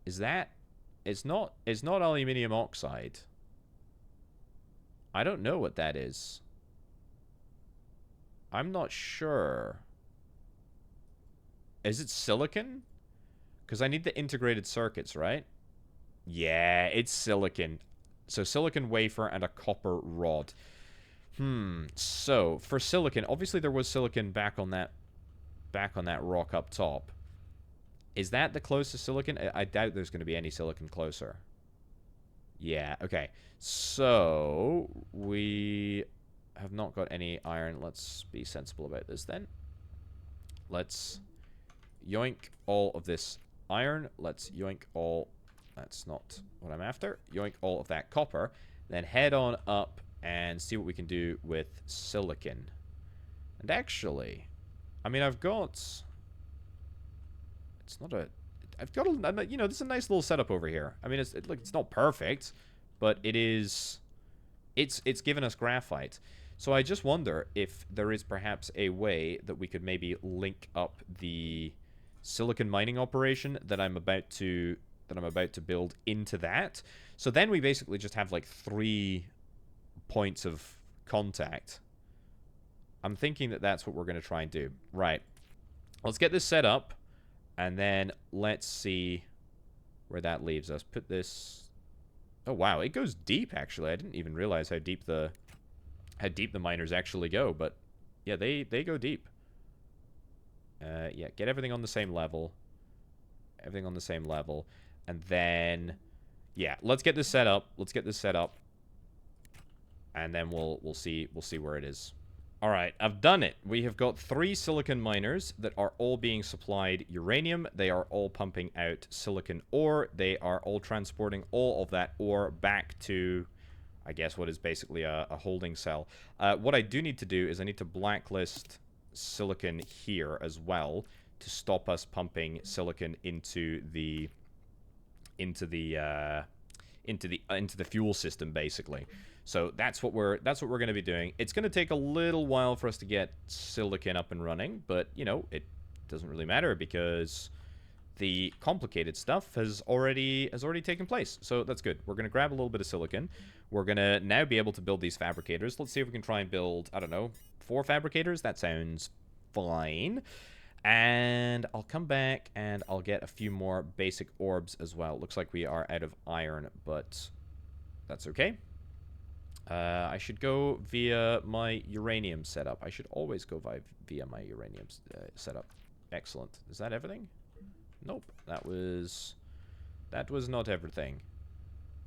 Is that... It's not aluminium oxide. I don't know what that is. I'm not sure. Is it silicon? Because I need the integrated circuits, right? Yeah, it's silicon. So silicon wafer and a copper rod. So for silicon, obviously there was silicon back on that rock up top. Is that the closest silicon? I doubt there's going to be any silicon closer. Yeah, okay. So we have not got any iron. Let's be sensible about this then. Let's yoink all of this iron. Let's yoink all... That's not what I'm after. Yoink all of that copper. Then head on up and see what we can do with silicon. And actually, I mean, I've got... It's not a... I've got a... You know, this is a nice little setup over here. I mean, it's not perfect, but it is... It's given us graphite. So I just wonder if there is perhaps a way that we could maybe link up the silicon mining operation that I'm about to build into that. So then we basically just have like 3 points of contact. I'm thinking that that's what we're going to try and do. Right. Let's get this set up, and then let's see where that leaves us. Put this... Oh, wow. It goes deep, actually. I didn't even realize how deep the miners actually go, but yeah, they go deep. Yeah, get everything on the same level. Everything on the same level. And then, yeah, let's get this set up. Let's get this set up. And then we'll see where it is. All right, I've done it. We have got 3 silicon miners that are all being supplied uranium. They are all pumping out silicon ore. They are all transporting all of that ore back to, I guess, what is basically a holding cell. What I do need to do is I need to blacklist silicon here as well to stop us pumping silicon into the fuel system, basically. So that's what we're going to be doing. It's going to take a little while for us to get silicon up and running, but you know, it doesn't really matter because the complicated stuff has already taken place. So that's good. We're going to grab a little bit of silicon. We're going to now be able to build these fabricators. Let's see if we can try and build, I don't know, 4 fabricators. That sounds fine. And I'll come back and I'll get a few more basic orbs as well. Looks like we are out of iron, but that's okay. I should go via my uranium setup. I should always go via my uranium setup. Excellent. Is that everything? Nope. That was not everything.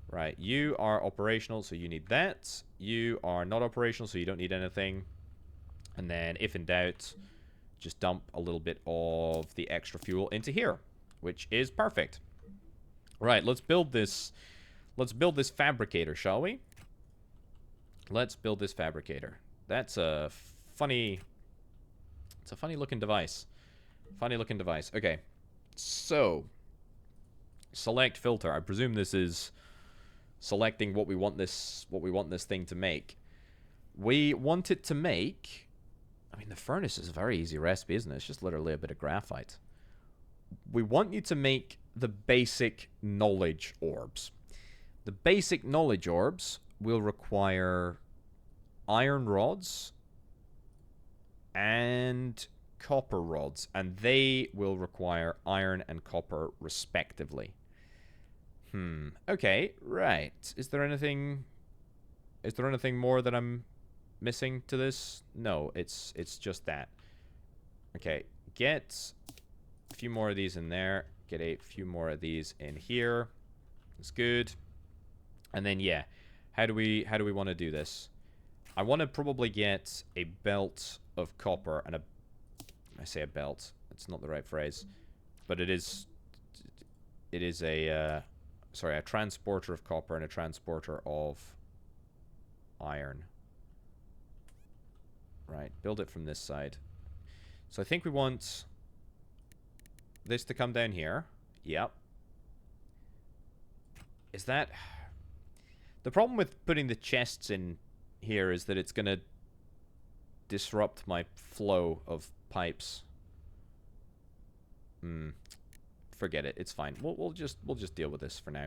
Right. You are operational, so you need that. You are not operational, so you don't need anything. And then, if in doubt, just dump a little bit of the extra fuel into here, which is perfect. Right, let's build this fabricator, shall we? Let's build this fabricator. That's a funny... It's a funny looking device. Funny looking device. Okay. So, select filter. I presume this is selecting what we want this thing to make. We want it to make... I mean, the furnace is a very easy recipe, isn't it? It's just literally a bit of graphite. We want you to make the basic knowledge orbs. The basic knowledge orbs will require iron rods and copper rods, and they will require iron and copper respectively. Okay, right. Is there anything more that I'm missing to this? No, it's just that. Okay, get a few more of these in there. Get a few more of these in here. That's good. And then yeah, how do we want to do this? I want to probably get a belt of copper and I say a belt. It's not the right phrase, but it is a sorry, a transporter of copper and a transporter of iron. Right, build it from this side. So I think we want this to come down here. Yep. Is that... The problem with putting the chests in here is that it's going to disrupt my flow of pipes. Forget it. It's fine. We'll just deal with this for now.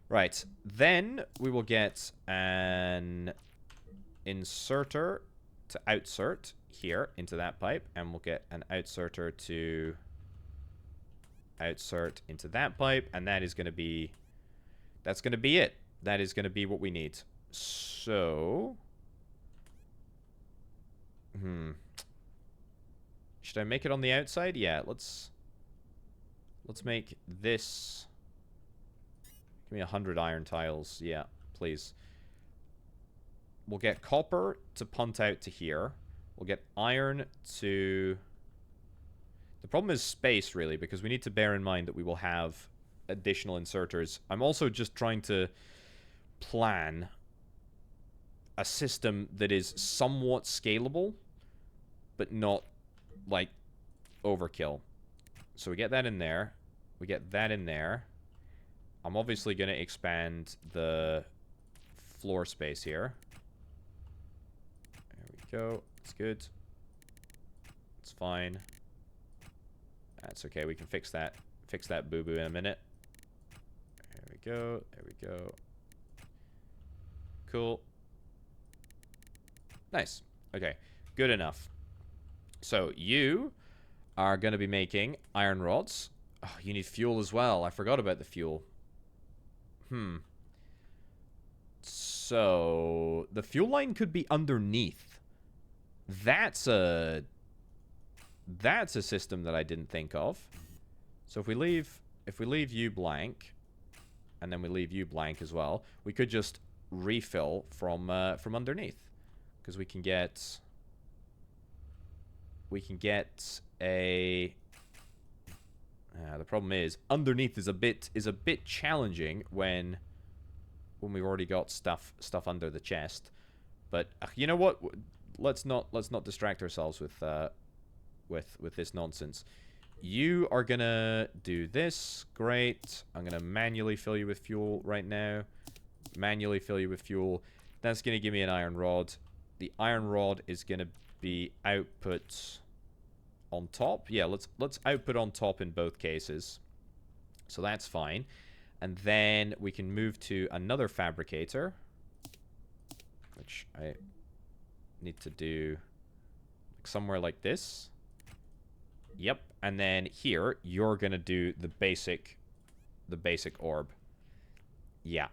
Right. Then we will get an inserter to outsert here into that pipe, and we'll get an outserter to outsert into that pipe, and that is going to be... That's going to be it. That is going to be what we need. So... Should I make it on the outside? Yeah, let's make this... Give me 100 iron tiles. Yeah, please. We'll get copper to punt out to here. We'll get iron to... The problem is space, really, because we need to bear in mind that we will have additional inserters. I'm also just trying to plan a system that is somewhat scalable, but not, like, overkill. So we get that in there. We get that in there. I'm obviously going to expand the floor space here. There we go. It's good. It's fine. That's okay. We can fix that. Fix that boo-boo in a minute. There we go. There we go. Cool. Nice. Okay. Good enough. So you are going to be making iron rods. Oh, you need fuel as well. I forgot about the fuel. So the fuel line could be underneath. That's a system that I didn't think of. So if we leave you blank, and then we leave you blank as well, we could just refill from underneath, because we can get a. The problem is underneath is a bit challenging when we've already got stuff under the chest. But you know what? Let's not distract ourselves with this nonsense. You are gonna do this. Great. I'm gonna manually fill you with fuel right now. Manually fill you with fuel. That's gonna give me an iron rod. The iron rod is gonna be output on top. Yeah, let's output on top in both cases. So that's fine. And then we can move to another fabricator, which I need to do somewhere like this. Yep. And then here you're going to do the basic orb. Yeah.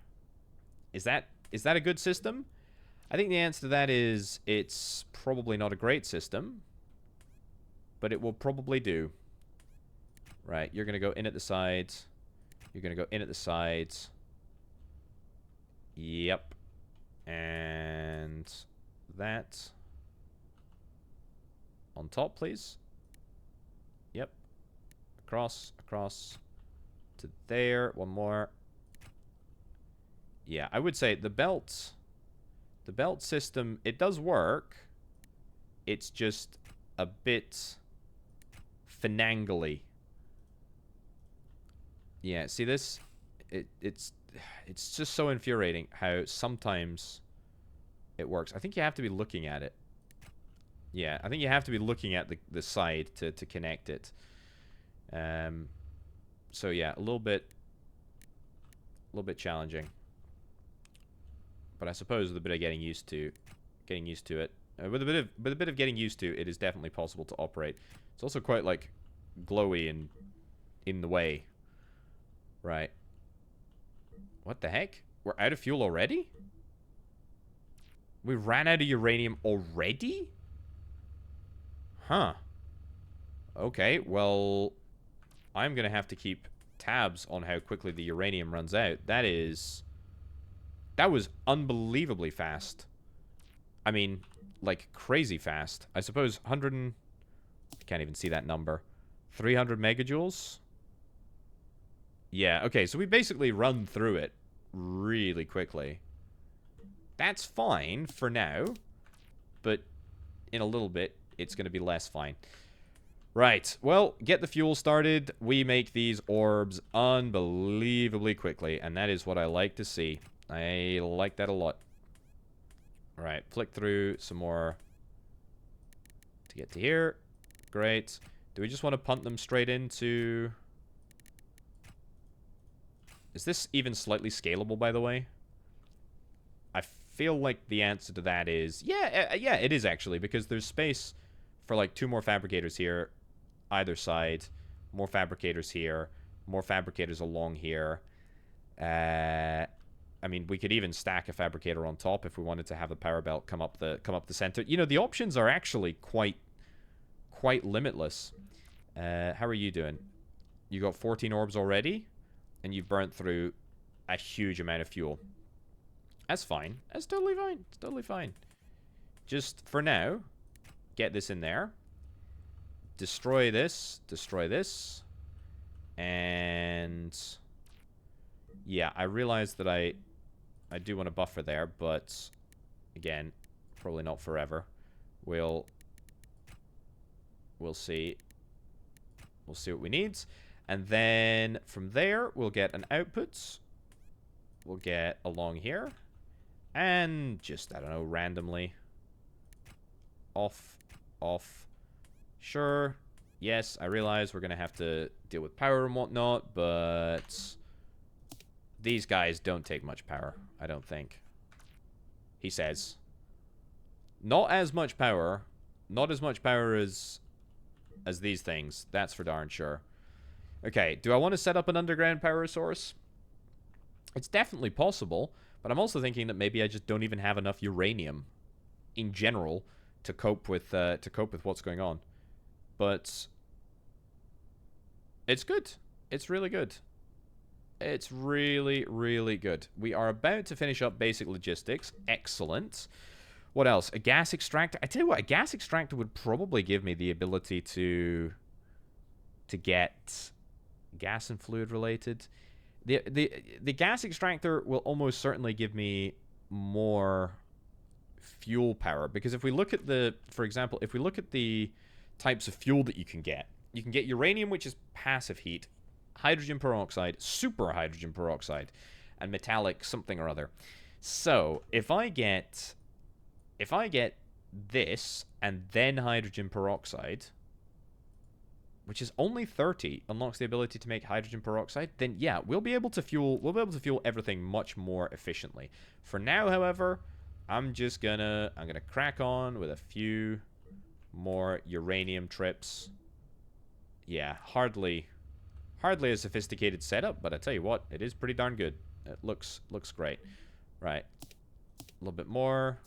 Is that a good system? I think the answer to that is it's probably not a great system, but it will probably do. Right, you're going to go in at the sides. You're going to go in at the sides. Yep. And that on top, please. Yep. Across to there. One more. Yeah, I would say the belt system, it does work. It's just a bit finangly. Yeah, see this? It's just so infuriating how sometimes it works. I think you have to be looking at it. Yeah, I think you have to be looking at the side to connect it. So yeah, a little bit challenging. But I suppose with a bit of getting used to it, with a bit of getting used to, it is definitely possible to operate. It's also quite like glowy and in the way. Right. What the heck? We're out of fuel already? We ran out of uranium already? Huh. Okay, well, I'm gonna have to keep tabs on how quickly the uranium runs out. That was unbelievably fast. I mean, like, crazy fast. I suppose 100 and... I can't even see that number. 300 megajoules? Yeah, okay, so we basically run through it really quickly. That's fine for now, but in a little bit, it's going to be less fine. Right, well, get the fuel started. We make these orbs unbelievably quickly, and that is what I like to see. I like that a lot. Alright, flick through some more to get to here. Great. Do we just want to punt them straight into... Is this even slightly scalable, by the way? I feel like the answer to that is... Yeah, it is actually, because there's space for like 2 more fabricators here, either side. More fabricators here. More fabricators along here. I mean, we could even stack a fabricator on top if we wanted to have a power belt come up the center. You know, the options are actually quite limitless. How are you doing? You got 14 orbs already, and you've burnt through a huge amount of fuel. That's fine. That's totally fine. It's totally fine. Just, for now, get this in there. Destroy this. Destroy this. And... yeah, I realize that I do want a buffer there, but... again, probably not forever. We'll see. We'll see what we need. And then, from there, we'll get an output. We'll get along here. And just, I don't know, randomly. Off. Off. Sure. Yes, I realize we're going to have to deal with power and whatnot, but... these guys don't take much power, I don't think. He says. Not as much power. Not as much power as these things. That's for darn sure. Okay, do I want to set up an underground power source? It's definitely possible, but I'm also thinking that maybe I just don't even have enough uranium in general to cope with what's going on. But it's good. It's really good. It's really, really good. We are about to finish up basic logistics. Excellent. What else? A gas extractor. I tell you what, a gas extractor would probably give me the ability to get gas and fluid related. The gas extractor will almost certainly give me more fuel power, because if we look at for example, if we look at the types of fuel that you can get uranium, which is passive heat, hydrogen peroxide, super hydrogen peroxide, and metallic something or other. So if I get this and then hydrogen peroxide, which is only 30, unlocks the ability to make hydrogen peroxide, then yeah, we'll be able to fuel everything much more efficiently. For now, however, I'm gonna crack on with a few more uranium trips. Yeah, hardly a sophisticated setup, but I tell you what, it is pretty darn good. It looks great. Right. A little bit more.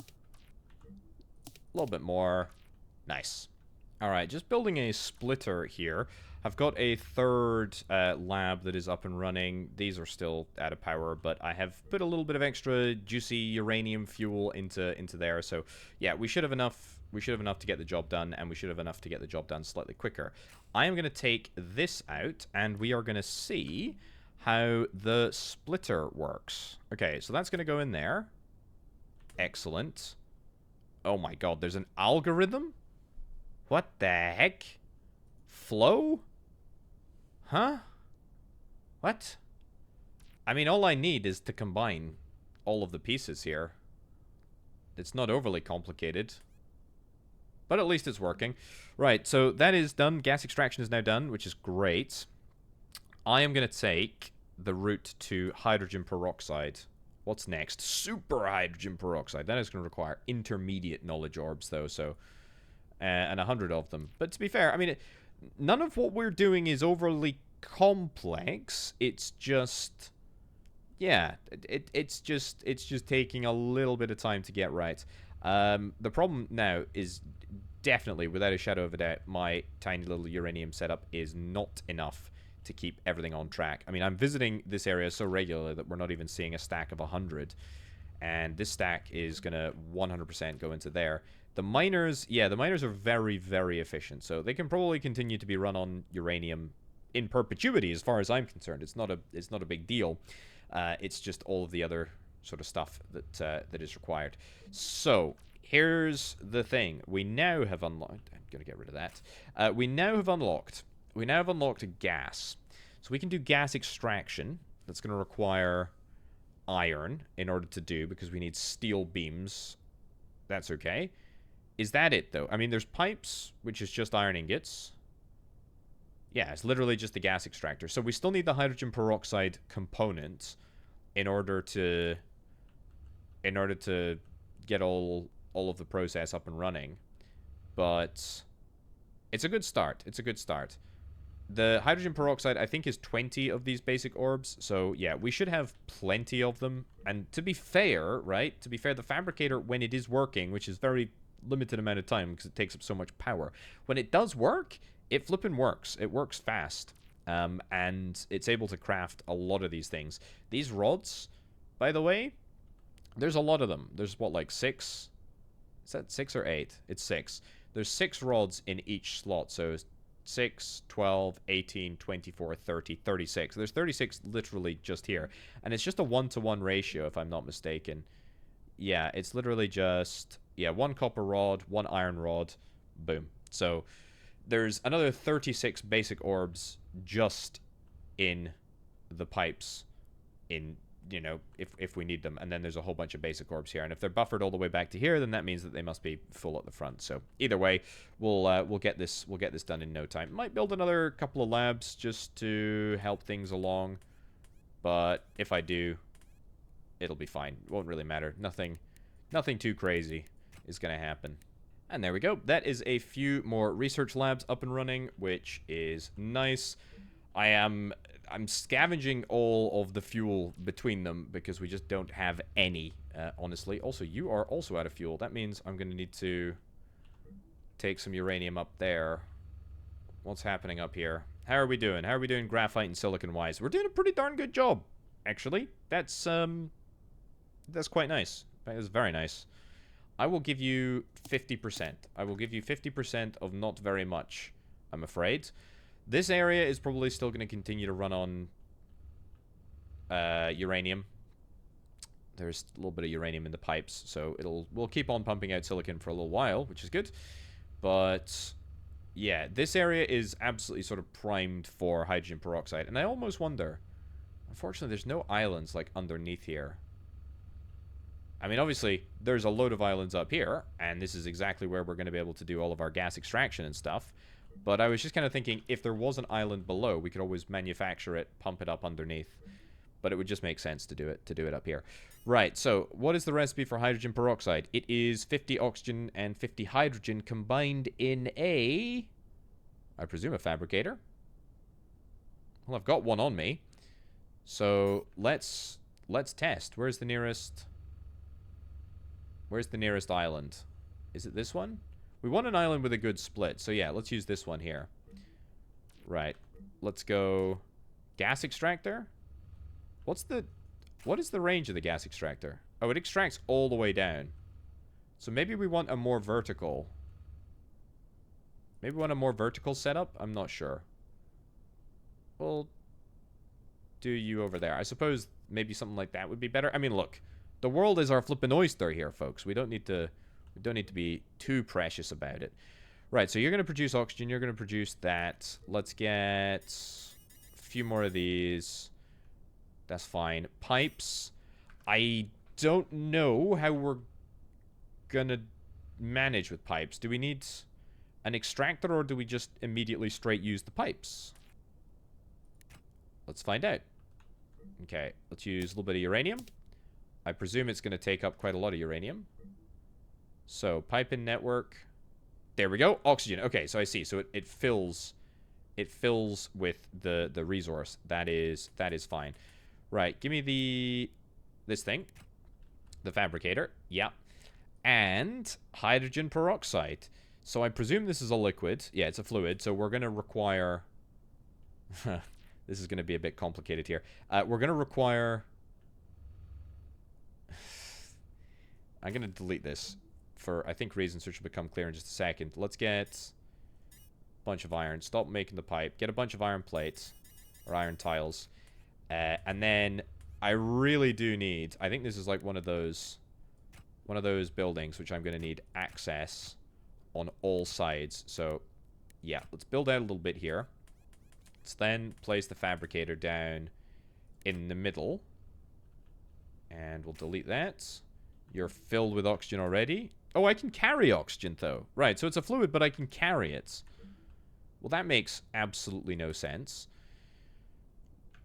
A little bit more. Nice. Alright, just building a splitter here. I've got a third lab that is up and running. These are still out of power, but I have put a little bit of extra juicy uranium fuel into there. So yeah, we should have enough to get the job done, and we should have enough to get the job done slightly quicker. I am going to take this out, and we are going to see how the splitter works. Okay, so that's going to go in there. Excellent. Oh my god, there's an algorithm? What the heck? Flow? Huh? What? I mean, all I need is to combine all of the pieces here. It's not overly complicated. But at least it's working. Right, so that is done. Gas extraction is now done, which is great. I am going to take the route to hydrogen peroxide. What's next? Super hydrogen peroxide. That is going to require intermediate knowledge orbs, though, so... and 100 of them. But to be fair, I mean, none of what we're doing is overly complex. It's just... yeah, it's just taking a little bit of time to get right. The problem now is definitely, without a shadow of a doubt, my tiny little uranium setup is not enough to keep everything on track. I mean, I'm visiting this area so regularly that we're not even seeing a stack of 100. And this stack is going to 100% go into there. The miners, yeah, the miners are very, very efficient. So they can probably continue to be run on uranium in perpetuity, as far as I'm concerned. It's not a big deal. It's just all of the other sort of stuff that is required. So here's the thing: we now have unlocked. I'm gonna get rid of that. We now have unlocked a gas, so we can do gas extraction. That's gonna require iron in order to do, because we need steel beams. That's okay. Is that it, though? I mean, there's pipes, which is just iron ingots. Yeah, it's literally just the gas extractor. So we still need the hydrogen peroxide component in order to get all of the process up and running. But it's a good start. It's a good start. The hydrogen peroxide, I think, is 20 of these basic orbs. So, yeah, we should have plenty of them. And to be fair, right? To be fair, the fabricator, when it is working, which is very limited amount of time because it takes up so much power, when it does work, it flippin' works. It works fast. And it's able to craft a lot of these things. These rods, by the way, There's a lot of them. There's, what, like 6? Is that 6 or 8? It's 6. There's 6 rods in each slot, so 6, 12, 18, 24, 30, 36. There's 36 literally just here. And it's just a 1-to-1 ratio, if I'm not mistaken. Yeah, it's literally just, yeah, 1 copper rod, 1 iron rod, boom. So there's another 36 basic orbs just in the pipes in, you know, if we need them. And then there's a whole bunch of basic orbs here. And if they're buffered all the way back to here, then that means that they must be full at the front. So either way, we'll get this done in no time. Might build another couple of labs just to help things along. But if I do, it'll be fine. It won't really matter. Nothing too crazy is going to happen. And there we go. That is a few more research labs up and running, which is nice. I'm scavenging all of the fuel between them because we just don't have any, honestly. Also, you are also out of fuel. That means I'm going to need to take some uranium up there. What's happening up here? How are we doing? How are we doing graphite and silicon-wise? We're doing a pretty darn good job, actually. That's quite nice. That is very nice. I will give you 50%. I will give you 50% of not very much, I'm afraid. This area is probably still going to continue to run on uranium. There's a little bit of uranium in the pipes, so we'll keep on pumping out silicon for a little while, which is good. But yeah, this area is absolutely sort of primed for hydrogen peroxide, and I almost wonder. Unfortunately, there's no islands like underneath here. I mean, obviously, there's a load of islands up here, and this is exactly where we're going to be able to do all of our gas extraction and stuff. But I was just kind of thinking, if there was an island below, we could always manufacture it, pump it up underneath. But it would just make sense to do it up here. Right, so what is the recipe for hydrogen peroxide? It is 50 oxygen and 50 hydrogen combined in a, I presume, a fabricator. Well, I've got one on me. So let's test. Where's the nearest island? Is it this one? We want an island with a good split. So yeah, let's use this one here. Right. Let's go gas extractor. What is the range of the gas extractor? Oh, it extracts all the way down. So maybe we want a more vertical. Maybe we want a more vertical setup? I'm not sure. We'll do you over there. I suppose maybe something like that would be better. I mean, look. The world is our flippin' oyster here, folks. We don't need to be too precious about it. Right, so you're going to produce oxygen. You're going to produce that. Let's get a few more of these. That's fine. Pipes. I don't know how we're going to manage with pipes. Do we need an extractor, or do we just immediately straight use the pipes? Let's find out. Okay, let's use a little bit of uranium. I presume it's going to take up quite a lot of uranium. So, pipe in network. There we go. Oxygen. Okay, so I see. So it fills with the resource. That is fine. Right, give me this thing. The fabricator. Yeah. And hydrogen peroxide. So I presume this is a liquid. Yeah, it's a fluid. So we're going to require... This is going to be a bit complicated here. We're going to require... I'm going to delete this for, I think, reasons which will become clear in just a second. Let's get a bunch of iron. Stop making the pipe. Get a bunch of iron plates or iron tiles. And then I really do need, I think this is like one of those buildings which I'm going to need access on all sides. So, yeah, let's build out a little bit here. Let's then place the fabricator down in the middle. And we'll delete that. You're filled with oxygen already. Oh, I can carry oxygen, though. Right, so it's a fluid, but I can carry it. Well, that makes absolutely no sense.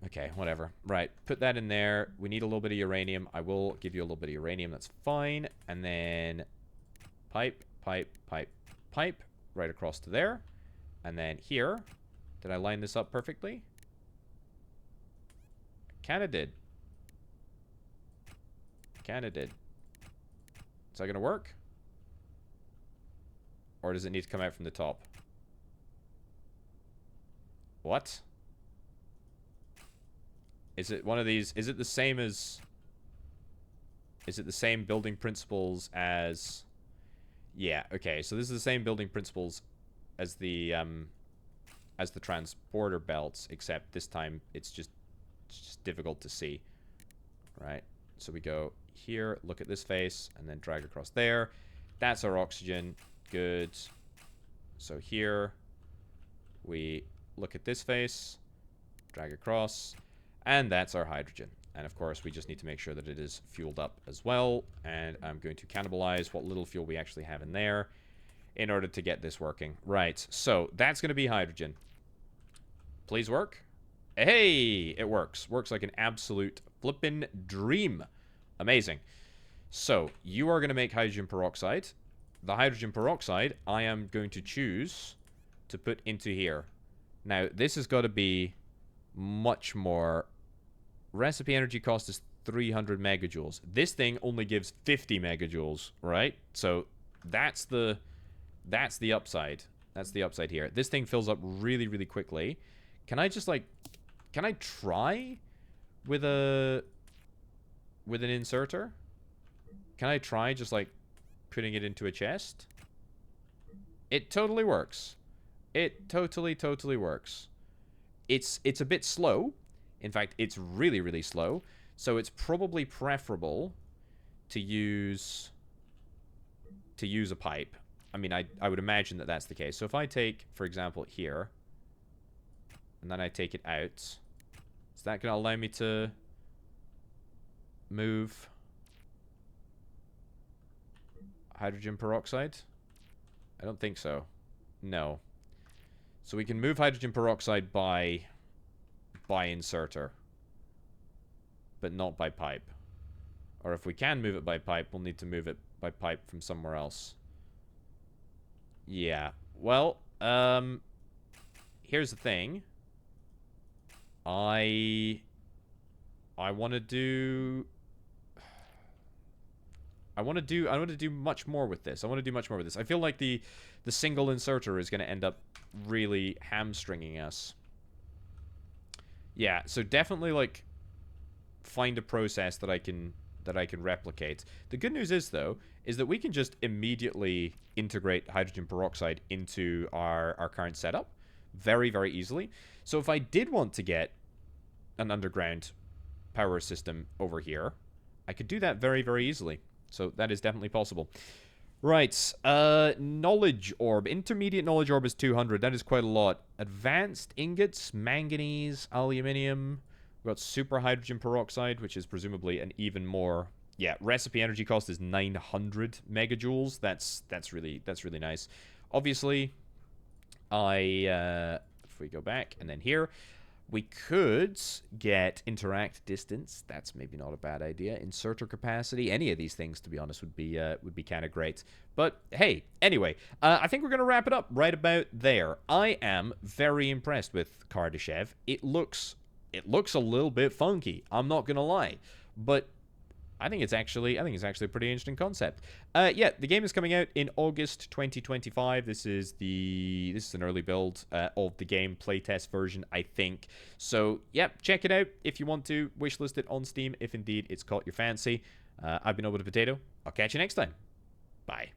Okay, whatever. Right, put that in there. We need a little bit of uranium. I will give you a little bit of uranium. That's fine. And then pipe, pipe, pipe, pipe. Right across to there. And then here. Did I line this up perfectly? Kinda did. Kinda did. Is that going to work? Or does it need to come out from the top? What? Is it one of these? Is it the same as... Is it the same building principles as... Yeah, okay. So this is the same building principles as the transporter belts, except this time it's just difficult to see. Right? So we go here, look at this face, and then drag across there. That's our oxygen. Good. So here, we look at this face, drag across, and that's our hydrogen. And of course, we just need to make sure that it is fueled up as well. And I'm going to cannibalize what little fuel we actually have in there in order to get this working. Right, so that's going to be hydrogen. Please work. Hey, it works. Works like an absolute flippin' dream. Amazing. So, you are going to make hydrogen peroxide. The hydrogen peroxide, I am going to choose to put into here. Now, this has got to be much more... Recipe energy cost is 300 megajoules. This thing only gives 50 megajoules, right? So, that's the upside. That's the upside here. This thing fills up really, really quickly. Can I just, like... Can I try with an inserter? Can I try just, like, putting it into a chest? It totally works. It totally works. It's a bit slow. In fact, it's really, really slow. So it's probably preferable to use a pipe. I mean, I would imagine that that's the case. So if I take, for example, here, and then I take it out, is that going to allow me to move hydrogen peroxide? I don't think so. No. So we can move hydrogen peroxide by inserter, but not by pipe. Or if we can move it by pipe, we'll need to move it by pipe from somewhere else. Yeah. Well, here's the thing. I want to do much more with this. I feel like the single inserter is going to end up really hamstringing us. Yeah, so definitely, like, find a process that I can replicate. The good news is, though, is that we can just immediately integrate hydrogen peroxide into our current setup very, very easily. So if I did want to get an underground power system over here, I could do that very, very easily. So that is definitely possible. Right, knowledge orb. Intermediate knowledge orb is 200. That is quite a lot. Advanced ingots, manganese, aluminium. We've got super hydrogen peroxide, which is presumably an even more... Yeah, recipe energy cost is 900 megajoules. That's really nice. Obviously, if we go back and then here, we could get interact distance. That's maybe not a bad idea. Inserter capacity. Any of these things, to be honest, would be kind of great. But hey, anyway, I think we're gonna wrap it up right about there. I am very impressed with Kardashev. It looks a little bit funky. I'm not gonna lie, but I think it's actually a pretty interesting concept. Yeah, the game is coming out in August 2025. This is an early build of the game, playtest version, I think. So, yeah, check it out if you want to. Wishlist it on Steam if indeed it's caught your fancy. I've been Orbital Potato. I'll catch you next time. Bye.